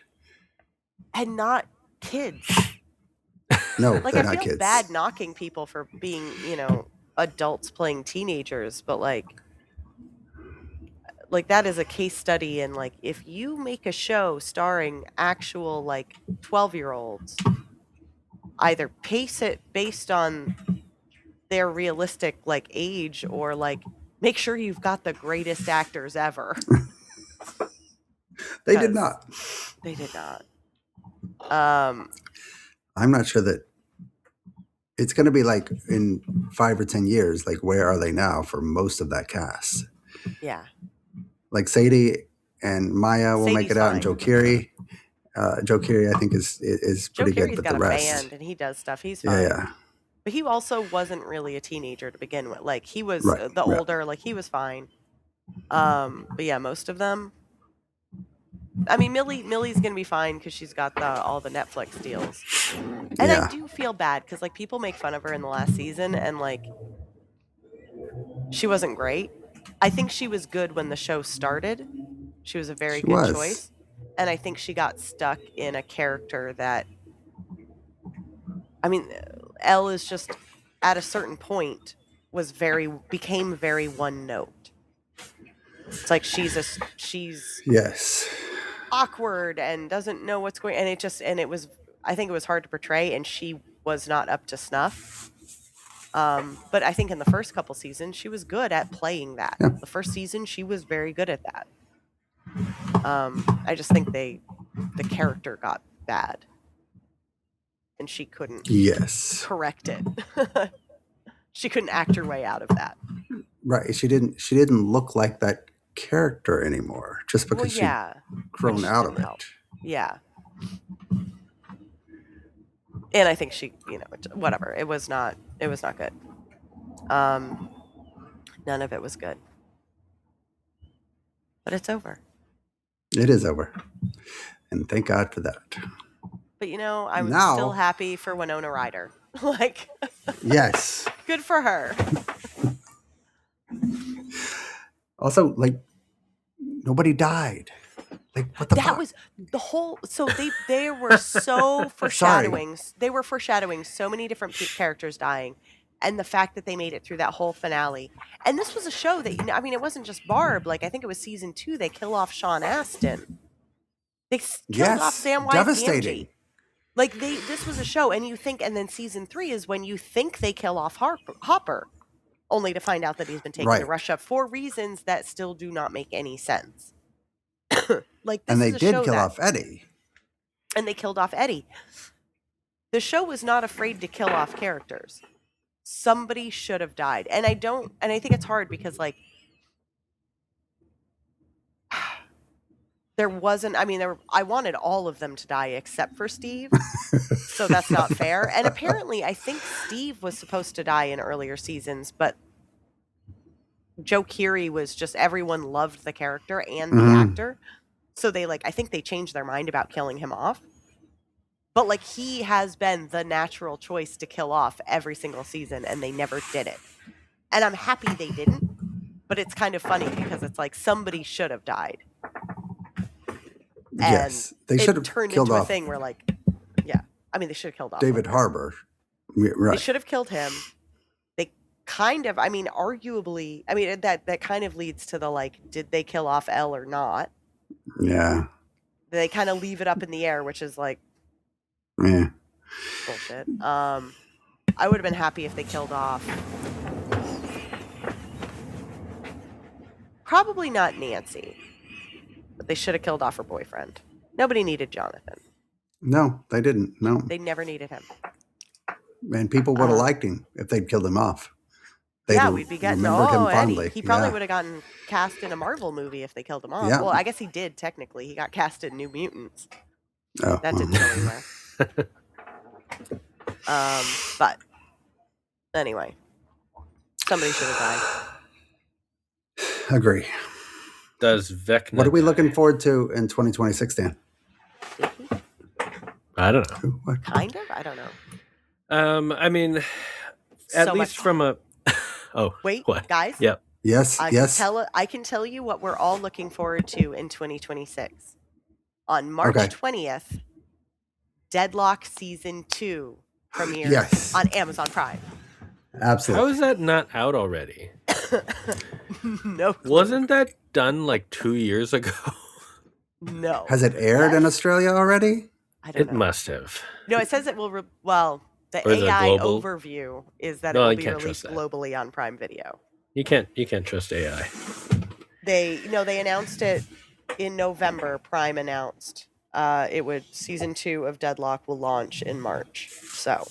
And not kids. No, like they're I not feel kids. bad knocking people for being, adults playing teenagers, but like that is a case study in like if you make a show starring actual like 12-year-olds, either pace it based on their realistic like age or like make sure you've got the greatest actors ever. They did not. They did not. I'm not sure that it's going to be like in 5 or 10 years, like where are they now for most of that cast? Yeah. Like Sadie and Maya will make it out, and Joe Keery, Joe Keery, I think, is pretty good. Keery's But got the a rest, band and he does stuff. He's fine. yeah. But he also wasn't really a teenager to begin with. Like he was Right, older. Like he was fine. But yeah, most of them. I mean, Millie's gonna be fine because she's got all the Netflix deals. And I do feel bad because like people make fun of her in the last season, and like she wasn't great. I think she was good when the show started. She was a very good choice, and I think she got stuck in a character that. I mean, Elle is just at a certain point became very one note. It's like she's yes, awkward and doesn't know what's going, and it was, I think it was hard to portray, and she was not up to snuff. But I think in the first couple seasons she was good at playing that. Yeah. The first season she was very good at that. I just think the character got bad, and she couldn't correct it. She couldn't act her way out of that. Right. She didn't look like that character anymore just because she'd grown out of it. Yeah. And I think she, whatever. It was not good. None of it was good. But it's over. It is over. And thank God for that. But I'm still happy for Winona Ryder. Like, yes. Good for her. Also, like, nobody died. Like, what the fuck? That was the whole. So they were so foreshadowing. They were foreshadowing so many different characters dying, and the fact that they made it through that whole finale. And this was a show that it wasn't just Barb. Like I think it was season 2. They kill off Sean Astin. They killed off Samwise devastating. Gamgee. Like this was a show, and you think, and then season 3 is when you think they kill off Hopper, only to find out that he's been taken to Russia for reasons that still do not make any sense. Like, this and they is a did show kill off Eddie. And they killed off Eddie. The show was not afraid to kill off characters. Somebody should have died, and I think it's hard because like. There wasn't, I wanted all of them to die except for Steve. So that's not fair. And apparently, I think Steve was supposed to die in earlier seasons, but Joe Keery was just, everyone loved the character and the actor. So I think they changed their mind about killing him off. But like, he has been the natural choice to kill off every single season, and they never did it. And I'm happy they didn't, but it's kind of funny because it's like somebody should have died. And yes, they should have turned killed into off a thing where they should have killed off David Harbour. Right. They should have killed him. They kind of, arguably, that kind of leads to the like, did they kill off Elle or not? Yeah. They kind of leave it up in the air, which is like, bullshit. I would have been happy if they killed off. Probably not Nancy. But they should have killed off her boyfriend. Nobody needed Jonathan. No, they didn't. No. They never needed him. And people would have liked him if they'd killed him off. We'd be getting him fondly. He probably would have gotten cast in a Marvel movie if they killed him off. Yeah. Well, I guess he did technically. He got cast in New Mutants. Oh, that didn't go anywhere. But anyway, somebody should have died. Agree. Does Vecna? What are we looking forward to in 2026, Dan? I don't know. What? Kind of? I don't know. At least from a. Oh, wait, what? Guys. Yep. Yes. I can tell you what we're all looking forward to in 2026. On March 20th, Deadlock Season 2 premieres on Amazon Prime. Absolutely. How is that not out already? No. Wasn't that done like 2 years ago? No. Has it aired in Australia already? I don't know. It must have. No, it says it will. The AI overview is that it will be released globally on Prime Video. You can't trust AI. They announced it in November. Prime announced season 2 of Deadlock will launch in March. So.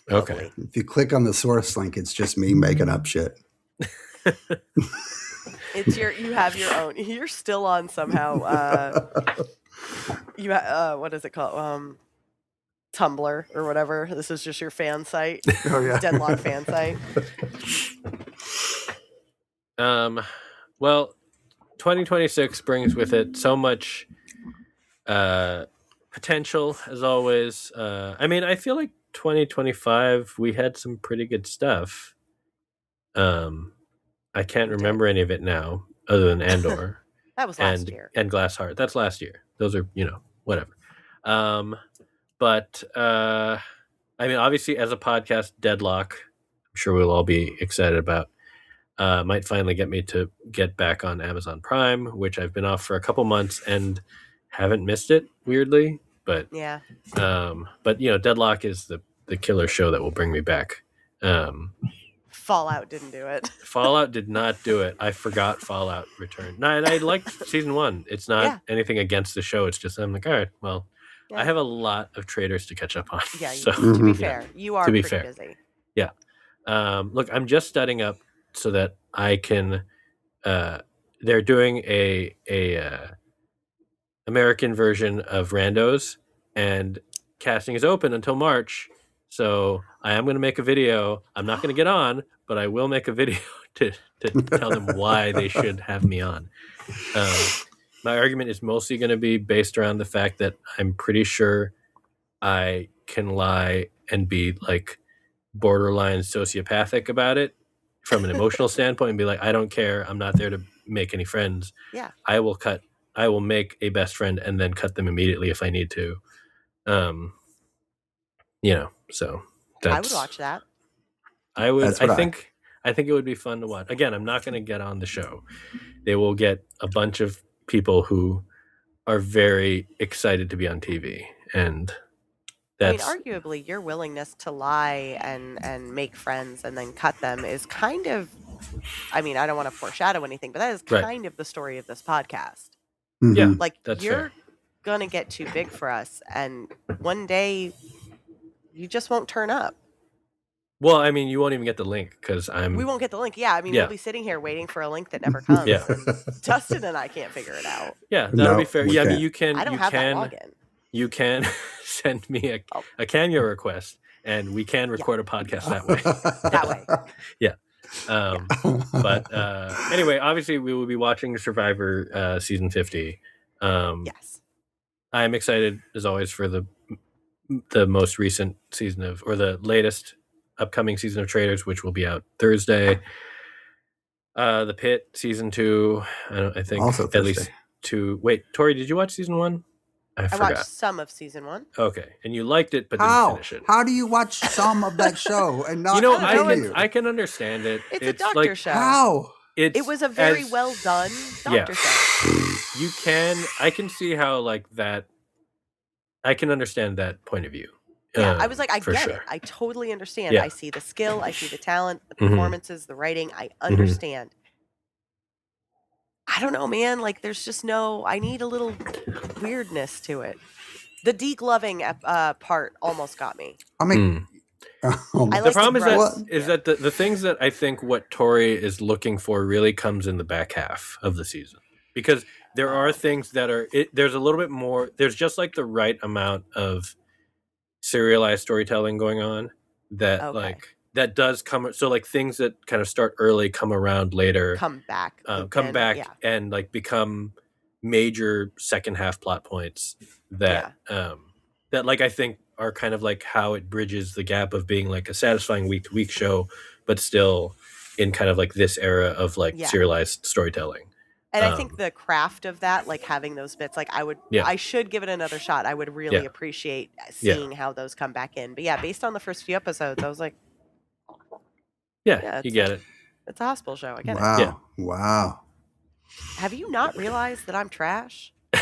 Okay. Hopefully. If you click on the source link, it's just me making up shit. You have your own. You're still on somehow. You what is it called? Tumblr or whatever. This is just your fan site. Oh yeah, Deadlock fan site. Well, 2026 brings with it so much potential, as always. I mean, I feel like 2025 we had some pretty good stuff. I can't remember any of it now, other than Andor. That was last year. And Glass Heart. That's last year. Those are, whatever. But I mean, obviously, as a podcast, Deadlock, I'm sure we'll all be excited about. Might finally get me to get back on Amazon Prime, which I've been off for a couple months and haven't missed it, weirdly. But yeah. But Deadlock is the killer show that will bring me back. Fallout didn't do it. Fallout did not do it. I forgot Fallout returned. No, and I liked season 1. It's not anything against the show. It's just I'm like, all right, well, I have a lot of Traitors to catch up on. Yeah, so, to be fair, you are pretty busy. Yeah. Look, I'm just studying up so that I can. They're doing a American version of Randos, and casting is open until March. So I am going to make a video. I'm not going to get on, but I will make a video to tell them why they should have me on. My argument is mostly going to be based around the fact that I'm pretty sure I can lie and be like borderline sociopathic about it from an emotional standpoint and be like, I don't care. I'm not there to make any friends. Yeah. I will make a best friend and then cut them immediately if I need to. So I would watch that. I would. I think it would be fun to watch. Again, I'm not going to get on the show. They will get a bunch of people who are very excited to be on TV, and that's. I mean, arguably, your willingness to lie and make friends and then cut them is kind of. I mean, I don't want to foreshadow anything, but that is kind of the story of this podcast. Mm-hmm. Yeah, like that's you're fair. Gonna get too big for us, and one day you just won't turn up. Well, I mean, you won't even get the link because we won't get the link. Yeah, I mean, we'll be sitting here waiting for a link that never comes. Yeah. Dustin and I can't figure it out. Yeah, that'll be fair. Yeah, I mean, you can. I don't have that login. You can send me a Cameo request, and we can record a podcast that way. That way. Yeah. But anyway, obviously, we will be watching Survivor season 50. Yes. I'm excited as always for the most recent season or the latest upcoming season of Traitors, which will be out Thursday. The Pit season 2. I think also at least 2. Wait, Tori, did you watch season 1? I forgot. Watched some of season 1. Okay, and you liked it, but didn't finish it. How do you watch some of that show and not? I can understand it. It's a doctor show. How? It was a very well done doctor show. You can. I can see how like that. I can understand that point of view. Yeah, I was like, I get it. I totally understand. I see the skill. I see the talent, the performances, the writing. I understand. I don't know, man. Like, there's just I need a little weirdness to it. The de-gloving part almost got me. I mean, the problem is that the things that I think what Tori is looking for really comes in the back half of the season. Because there are things that are, there's a little bit more, there's just like the right amount of serialized storytelling going on that that does come. So like things that kind of start early come around later. Come back and like become major second half plot points that, that like I think are kind of like how it bridges the gap of being like a satisfying week to week show, but still in kind of like this era of like serialized storytelling. And I think the craft of that, like having those bits, like I should give it another shot. I would really appreciate seeing how those come back in. But yeah, based on the first few episodes, I was like, you get it. It's a hospital show. I get it. Wow. Have you not realized that I'm trash? I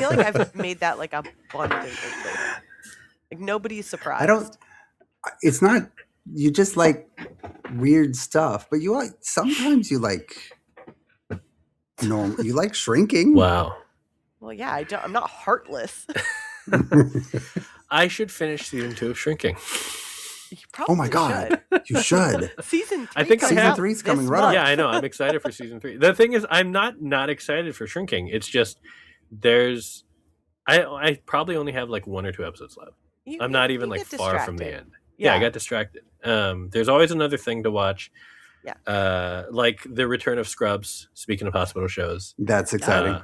feel like I've made that like abundantly clear. Like nobody's surprised. It's not, you just like weird stuff, but sometimes you like normal. You like shrinking. Wow. Well, yeah, I'm not heartless. I should finish season 2 of Shrinking. You probably oh my god, you should. Season 3. I think season 3's coming right up. Yeah, I know. I'm excited for season 3. The thing is, I'm not excited for Shrinking. It's just I probably only have like 1 or 2 episodes left. I'm not even like far from the end. Yeah, I got distracted. There's always another thing to watch. Yeah. Like the return of Scrubs. Speaking of hospital shows, That's exciting.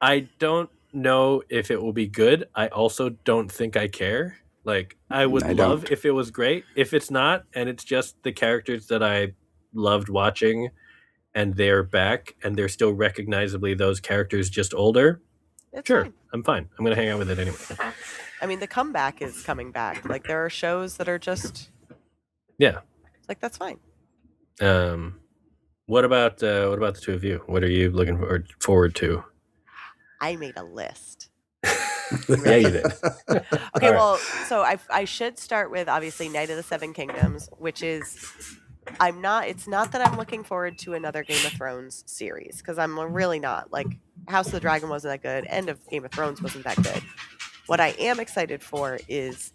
I don't know if it will be good. I also don't think I care. Like I would love if it was great. If it's not, and it's just the characters that I loved watching, and they're back, and they're still recognizably those characters, just older. Sure, fine. I'm fine. I'm gonna hang out with it anyway. I mean, the comeback is coming back. Like there are shows that are just like that's fine. What about the two of you? What are you looking forward to? I made a list. Yeah, you did. Okay, well, so I should start with obviously Night of the Seven Kingdoms, which is it's not that I'm looking forward to another Game of Thrones series, because I'm really not. Like House of the Dragon wasn't that good, End of Game of Thrones wasn't that good. What I am excited for is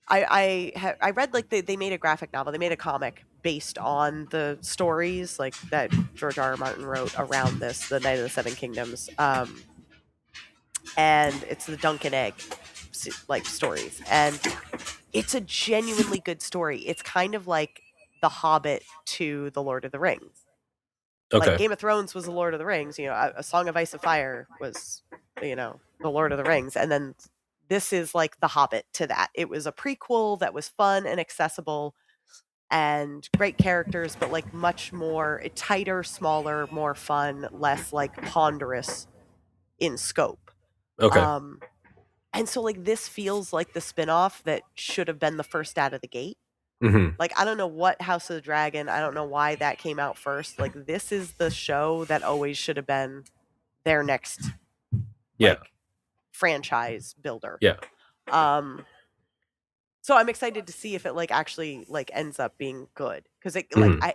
I read like they made a graphic novel, they made a comic based on the stories like that George R. R. Martin wrote around this, the Night of the Seven Kingdoms, and it's the Dunk and Egg like stories, and it's a genuinely good story. It's kind of like The Hobbit to The Lord of the Rings. Okay. Like Game of Thrones was The Lord of the Rings, A Song of Ice and Fire was, The Lord of the Rings, and then this is like The Hobbit to that. It was a prequel that was fun and accessible and great characters, but like much more tighter, smaller, more fun, less like ponderous in scope. Okay. And so like this feels like the spinoff that should have been the first out of the gate. Mm-hmm. Like I don't know what House of the Dragon, I don't know why that came out first. Like this is the show that always should have been their next franchise builder. Yeah. So I'm excited to see if it like actually like ends up being good, because it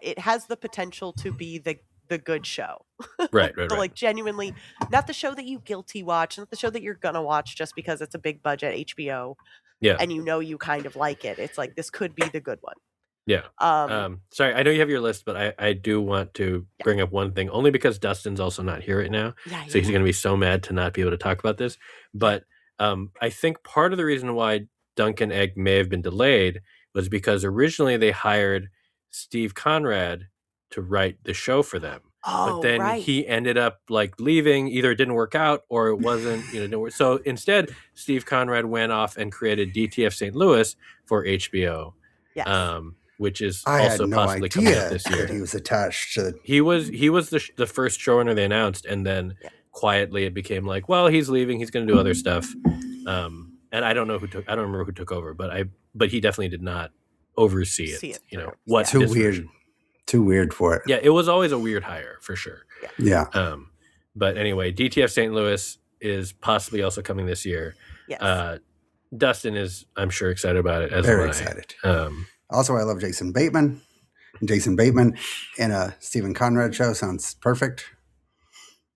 it has the potential to be the good show. Right. But like genuinely, not the show that you guilty watch, not the show that you're gonna watch just because it's a big budget HBO. Yeah. And you kind of like it. It's like this could be the good one. Yeah. Sorry, I know you have your list, but I do want to bring up one thing, only because Dustin's also not here right now. So he's going to be so mad to not be able to talk about this. But I think part of the reason why Dunk and Egg may have been delayed was because originally they hired Steve Conrad to write the show for them. But then he ended up like leaving. Either it didn't work out or it wasn't, didn't work. So instead, Steve Conrad went off and created DTF St. Louis for HBO. Yes. Which is also possibly coming out this year. That he was attached to. He was the first showrunner they announced, and then quietly it became like, well, he's leaving. He's going to do other stuff. And I don't remember who took over, but he definitely did not oversee it. What too weird. Version. Too weird for it. Yeah, it was always a weird hire for sure. Yeah. But anyway, DTF St. Louis is possibly also coming this year. Yes. Dustin is, I'm sure, excited about it. Very excited. Also, I love Jason Bateman. Jason Bateman in a Stephen Conrad show sounds perfect.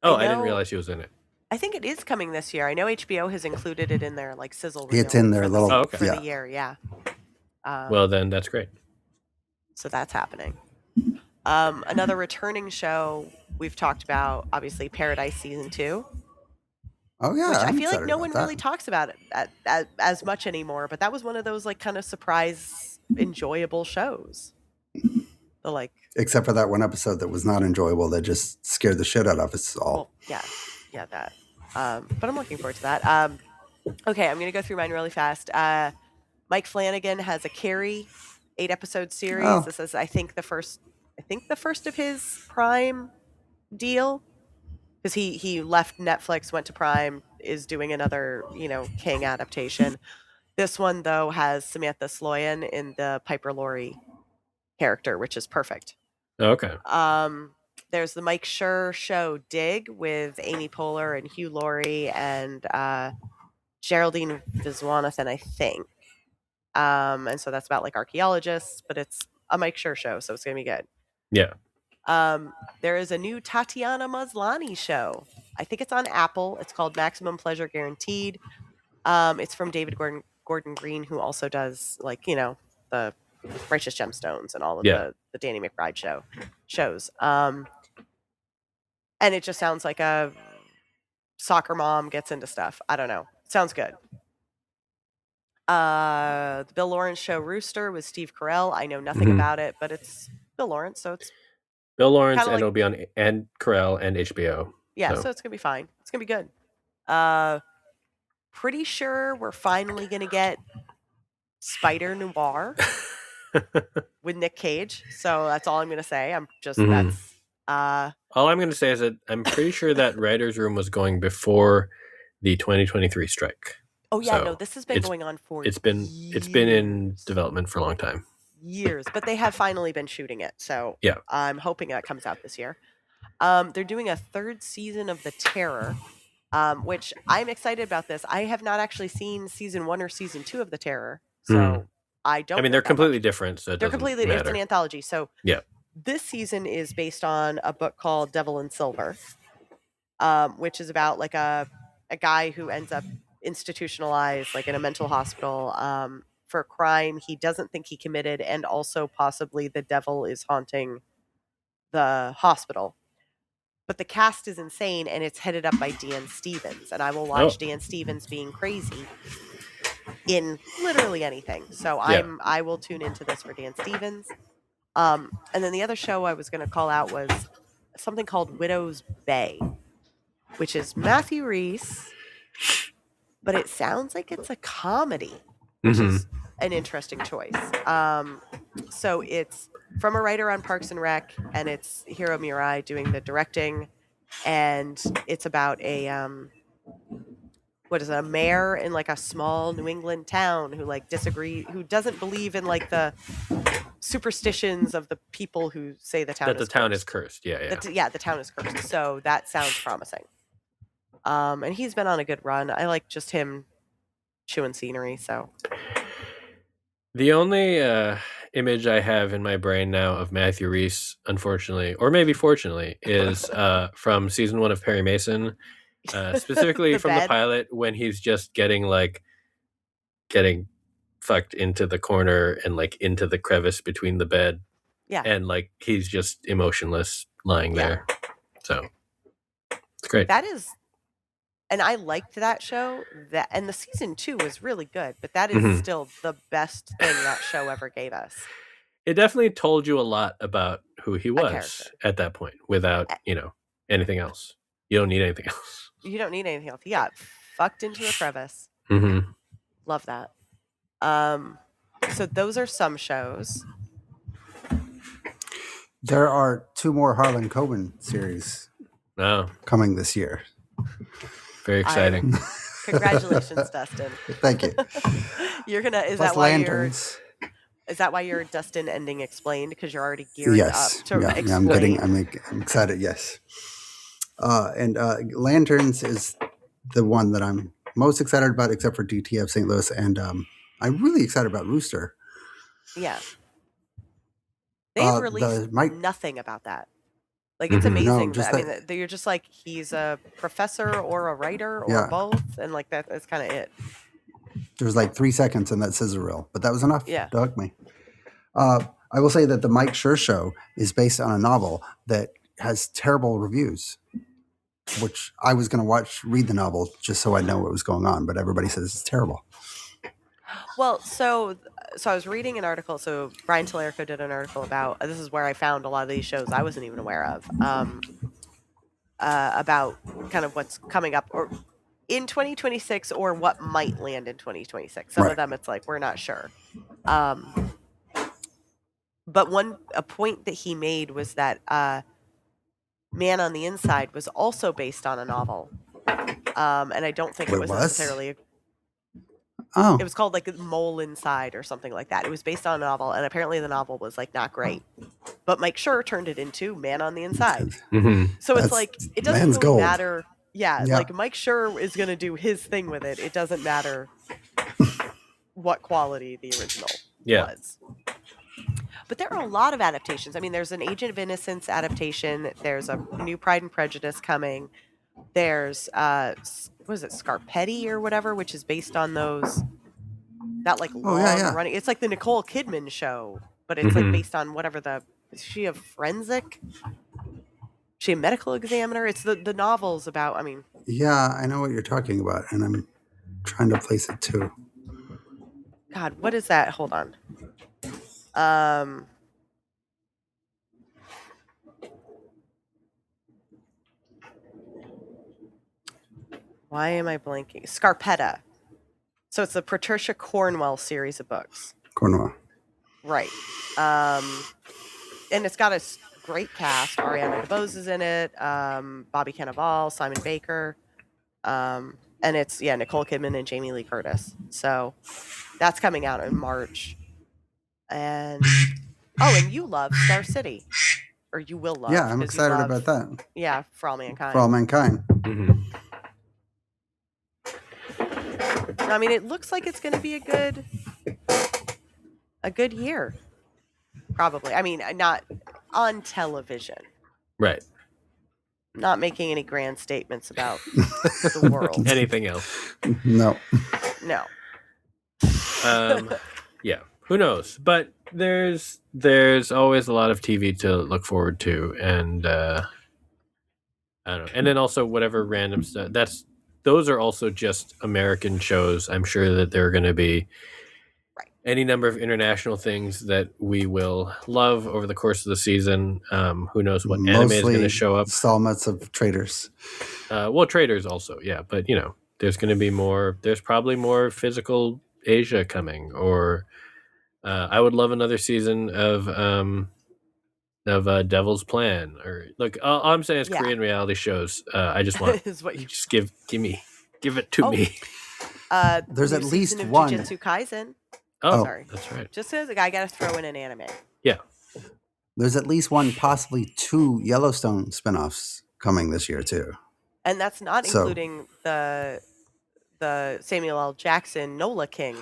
Oh, I didn't realize he was in it. I think it is coming this year. I know HBO has incled it in their like sizzle reel. It's in their little for the year. Yeah. Well, then that's great. So that's happening. Another returning show we've talked about, obviously, Paradise Season 2. Oh yeah, which I feel like no one really talks about it as much anymore. But that was one of those like kind of surprise, enjoyable shows. Except for that one episode that was not enjoyable, that just scared the shit out of us all. Well, yeah, that. But I'm looking forward to that. Okay, I'm gonna go through mine really fast. Mike Flanagan has a Carrie 8-episode series. Oh. This is, I think, the first of his Prime deal, because he left Netflix, went to Prime, is doing another King adaptation. This one though has Samantha Sloyan in the Piper Laurie character, which is perfect. Okay. There's the Mike Schur show Dig with Amy Poehler and Hugh Laurie and Geraldine Viswanathan, I think. And so that's about like archaeologists, but it's a Mike Schur show, so it's gonna be good. Yeah. There is a new Tatiana Maslany show. I think it's on Apple. It's called Maximum Pleasure Guaranteed. It's from David Gordon Green, who also does like the Righteous Gemstones and all of the Danny McBride shows. And it just sounds like a soccer mom gets into stuff. I don't know. Sounds good. The Bill Lawrence show Rooster with Steve Carell. I know nothing about it, but it's Bill Lawrence, so it's Bill Lawrence, and it'll be on and Carell and HBO. Yeah, so it's gonna be fine. It's gonna be good. Pretty sure we're finally gonna get Spider Noir with Nick Cage. So that's all I'm gonna say. I'm just that's all I'm gonna say is that I'm pretty sure that writer's room was going before the 2023 strike. Oh yeah, so no, this has been going on for it's been in development for a long time. Years, but they have finally been shooting it. So yeah, I'm hoping that comes out this year. They're doing a 3rd season of The Terror, which I'm excited about this. I have not actually seen season 1 or season 2 of The Terror, so I don't. I mean, they're completely different. So they're completely matter. It's an anthology. So yeah, this season is based on a book called Devil in Silver, which is about like a guy who ends up institutionalized like in a mental hospital for a crime he doesn't think he committed, and also possibly the devil is haunting the hospital. But the cast is insane, and it's headed up by Dan Stevens, and I will watch Dan Stevens being crazy in literally anything. So I will tune into this for Dan Stevens. And then the other show I was going to call out was something called Widow's Bay, which is Matthew Rhys, but it sounds like it's a comedy, which is an interesting choice. So it's from a writer on Parks and Rec, and it's Hiro Murai doing the directing, and it's about a mayor in like a small New England town who like who doesn't believe in like the superstitions of the people who say the town is cursed. Yeah. The town is cursed. So that sounds promising. And he's been on a good run. I like just him chewing scenery. So the only image I have in my brain now of Matthew Rhys, unfortunately, or maybe fortunately, is from season 1 of Perry Mason, specifically from the pilot when he's just getting fucked into the corner and like into the crevice between the bed. Yeah. And like he's just emotionless lying there. So it's great. That is. And I liked that show. And the season 2 was really good, but that is still the best thing that show ever gave us. It definitely told you a lot about who he was at that point without, anything else. You don't need anything else. You don't need anything else. He got fucked into a crevice. Love that. So those are some shows. There are 2 more Harlan Coben series coming this year. Very exciting. Congratulations, Dustin. Thank you. You're gonna. Is Plus that why Lanterns. Is that why you're Dustin ending explained? Because you're already gearing up to explain. I'm excited. Yes. And Lanterns is the one that I'm most excited about, except for DTF St. Louis, and I'm really excited about Rooster. Yeah. They've released nothing about that. Like, it's amazing. No, you're just like, he's a professor or a writer or both. And like, that's kind of it. There's like 3 seconds in that scissor reel, but that was enough to hook me. I will say that the Mike Schur show is based on a novel that has terrible reviews, which I was going to read the novel just so I know what was going on, but everybody says it's terrible. Well, so I was reading an article. So Brian Tallerico did an article about, this is where I found a lot of these shows I wasn't even aware of, about kind of what's coming up or in 2026 or what might land in 2026. Some of them, it's like, we're not sure. But a point that he made was that Man on the Inside was also based on a novel. And I don't think it was necessarily... Oh. It was called like Mole Inside or something like that. It was based on a novel, and apparently the novel was like not great. But Mike Schur turned it into Man on the Inside. So it's like, it doesn't really matter. Yeah, like Mike Schur is going to do his thing with it. It doesn't matter what quality the original was. But there are a lot of adaptations. I mean, there's an Agent of Innocence adaptation. There's a new Pride and Prejudice coming. There's what is it, Scarpetti or whatever, which is based on that like long running. It's like the Nicole Kidman show, but it's like based on whatever is she a forensic she a medical examiner? It's the novels about, I mean. Yeah, I know what you're talking about, and I'm trying to place it too. God, what is that? Hold on. Why am I blanking? Scarpetta. So it's the Patricia Cornwell series of books. Cornwell. Right. And it's got a great cast. Ariana DeBose is in it. Bobby Cannavale, Simon Baker. And it's, Nicole Kidman and Jamie Lee Curtis. So that's coming out in March. And, and you love Star City. Or you will love. Yeah, I'm excited about that. Yeah, For All Mankind. For All Mankind. Mm-hmm. I mean, it looks like it's going to be a good year. Probably. I mean, not on television. Right. Not making any grand statements about the world. Anything else? No. No. Yeah. Who knows? But there's always a lot of TV to look forward to, and I don't know. And then also whatever random stuff. Those are also just American shows. I'm sure that there are going to be any number of international things that we will love over the course of the season. Who knows what anime is going to show up? Installments of Traders. Well, Traders also, yeah. But, there's going to be more. There's probably more physical Asia coming. Or I would love another season of Devil's Plan. Or look, all I'm saying is Korean reality shows. I just want just give it to me. There's at least one. Jujutsu Kaisen. Oh, sorry. That's right. Just as I got to throw in an anime. Yeah. There's at least one, possibly two Yellowstone spinoffs coming this year too. And that's not including the Samuel L. Jackson Nola King.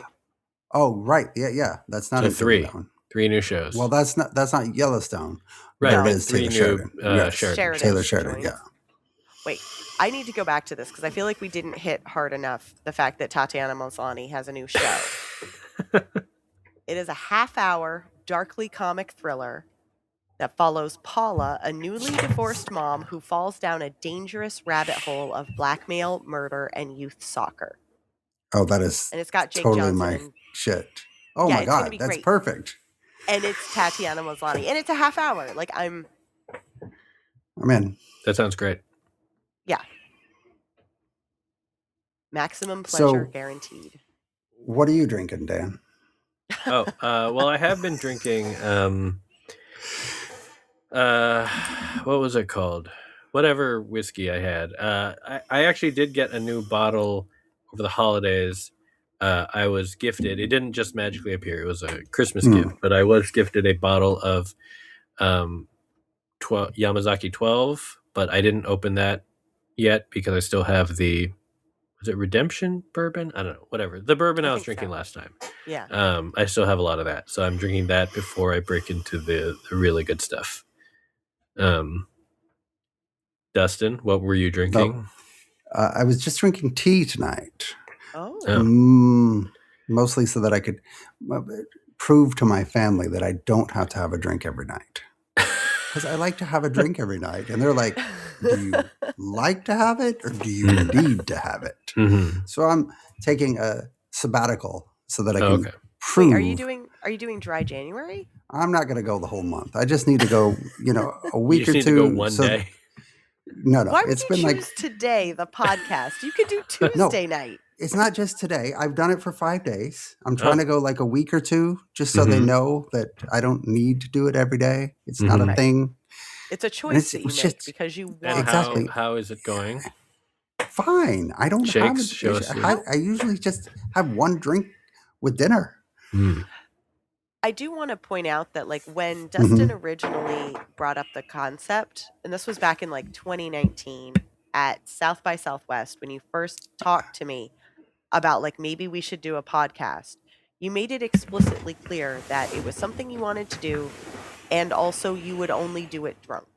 Oh, right. Yeah. That's not three new shows. Well, that's not Yellowstone. Right. It is Taylor Sheridan. Taylor Sheridan. Yeah. Wait, I need to go back to this because I feel like we didn't hit hard enough the fact that Tatiana Maslany has a new show. It is a half-hour, darkly comic thriller that follows Paula, a newly divorced mom who falls down a dangerous rabbit hole of blackmail, murder, and youth soccer. Oh, that is and it's got Jake totally Johnson my shit. Oh my God, that's great. Perfect. And it's Tatiana Maslany, and it's a half hour. Like I'm in. That sounds great. Yeah. Maximum pleasure guaranteed. What are you drinking, Dan? Well, I have been drinking. What was it called? Whatever whiskey I had. I actually did get a new bottle over the holidays. I was gifted. It didn't just magically appear. It was a Christmas gift, but I was gifted a bottle of Yamazaki 12, but I didn't open that yet because I still have the. Was it Redemption bourbon? I don't know. Whatever. The bourbon I was drinking last time. Yeah. I still have a lot of that. So I'm drinking that before I break into the really good stuff. Dustin, what were you drinking? I was just drinking tea tonight. Oh. Mostly so that I could prove to my family that I don't have to have a drink every night. Because I like to have a drink every night. And they're like, do you like to have it or do you need to have it? Mm-hmm. So I'm taking a sabbatical so that I can prove. Wait, are you doing dry January? I'm not going to go the whole month. I just need to go, a week you or just two. Need to go one day. No. Why would you choose today, the podcast? You could do Tuesday night. It's not just today. I've done it for 5 days. I'm trying to go like a week or two just so they know that I don't need to do it every day. It's not a thing. It's a choice that you make because you want. Exactly. How is it going? Fine. I don't Shakes, have I usually just have one drink with dinner. I do want to point out that when Dustin originally brought up the concept, and this was back in 2019 at South by Southwest when you first talked to me about maybe we should do a podcast, you made it explicitly clear that it was something you wanted to do and also you would only do it drunk.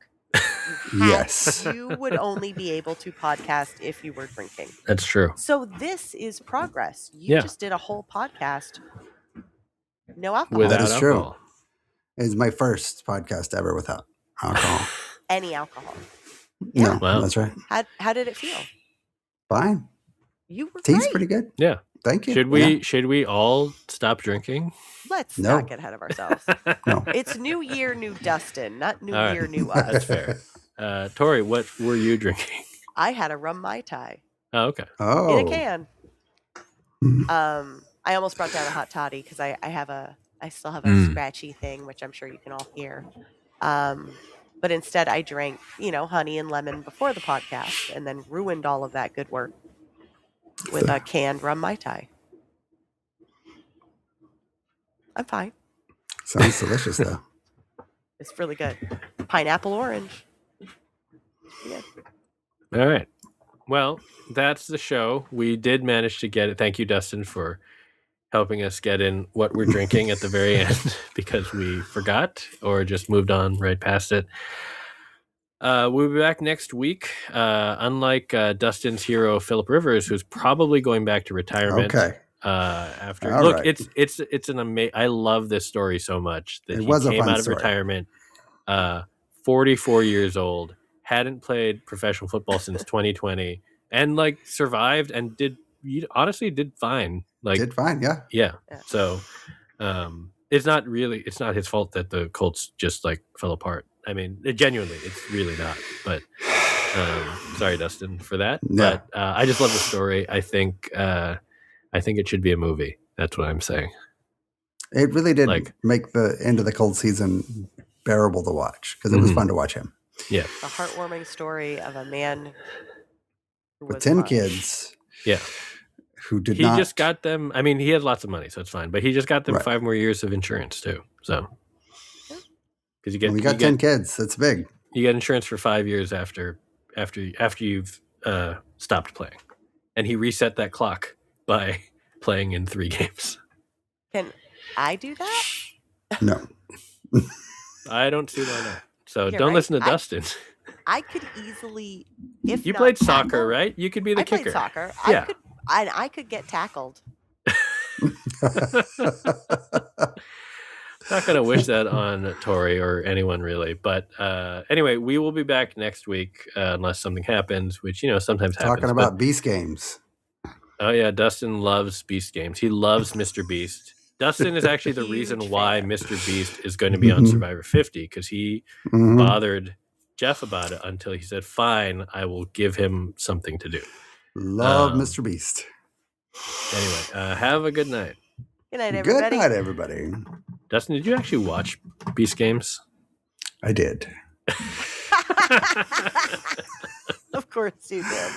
Yes. You would only be able to podcast if you were drinking. That's true. So this is progress. You just did a whole podcast. No alcohol. Without that is alcohol. True. It's my first podcast ever without alcohol. Any alcohol. No, Wow. that's right. How did it feel? Fine. You were Tea's great. pretty good. Yeah. Thank you. Should we all stop drinking? Let's No. not get ahead of ourselves. No. It's New Year, New Dustin, not New All right. Year, New us. That's fair. Tori, what were you drinking? I had a rum Mai Tai Oh, okay. Oh. in a can. I almost brought down a hot toddy because I still have a scratchy thing, which I'm sure you can all hear. But instead I drank, honey and lemon before the podcast and then ruined all of that good work with a canned rum Mai Tai. I'm fine. Sounds delicious, though. It's really good. Pineapple orange. Yeah. All right. Well, that's the show. We did manage to get it. Thank you, Dustin, for helping us get in what we're drinking at the very end because we forgot or just moved on right past it. We'll be back next week. Unlike Dustin's hero, Philip Rivers, who's probably going back to retirement. Okay. After All look, right. it's an amazing. I love this story so much that It was he a came fun out of story. retirement, 44 years old, hadn't played professional football since 2020, and survived and honestly did fine. Did fine, yeah. Yeah. So, it's not his fault that the Colts just fell apart. I mean, genuinely, it's really not. But sorry, Dustin, for that. Yeah. But I just love the story. I think it should be a movie. That's what I'm saying. It really did make the end of the cold season bearable to watch because it was fun to watch him. Yeah. The heartwarming story of a man who With was 10 blind. kids. Yeah. Who did he not. just got them. I mean, he had lots of money, so it's fine. But he just got them 5 more years of insurance too. So, because you got 10 kids, that's big. You get insurance for 5 years after you've stopped playing, and he reset that clock by playing in 3 games. Can I do that? No. I don't see why not. So You're don't right. listen to Dustin. I could easily, if You not played tackle, soccer, right? You could be the I kicker. played soccer. Yeah. I could get tackled. Not going to wish that on Tori or anyone really. But anyway, we will be back next week unless something happens, which, sometimes happens. Talking about Beast Games. Oh, yeah. Dustin loves Beast Games. He loves Mr. Beast. Dustin is actually the reason why Mr. Beast is going to be on Survivor 50 because he bothered Jeff about it until he said, fine, I will give him something to do. Love Mr. Beast. Anyway, have a good night. Good night, everybody. Good night, everybody. Dustin, did you actually watch Beast Games? I did. Of course you did.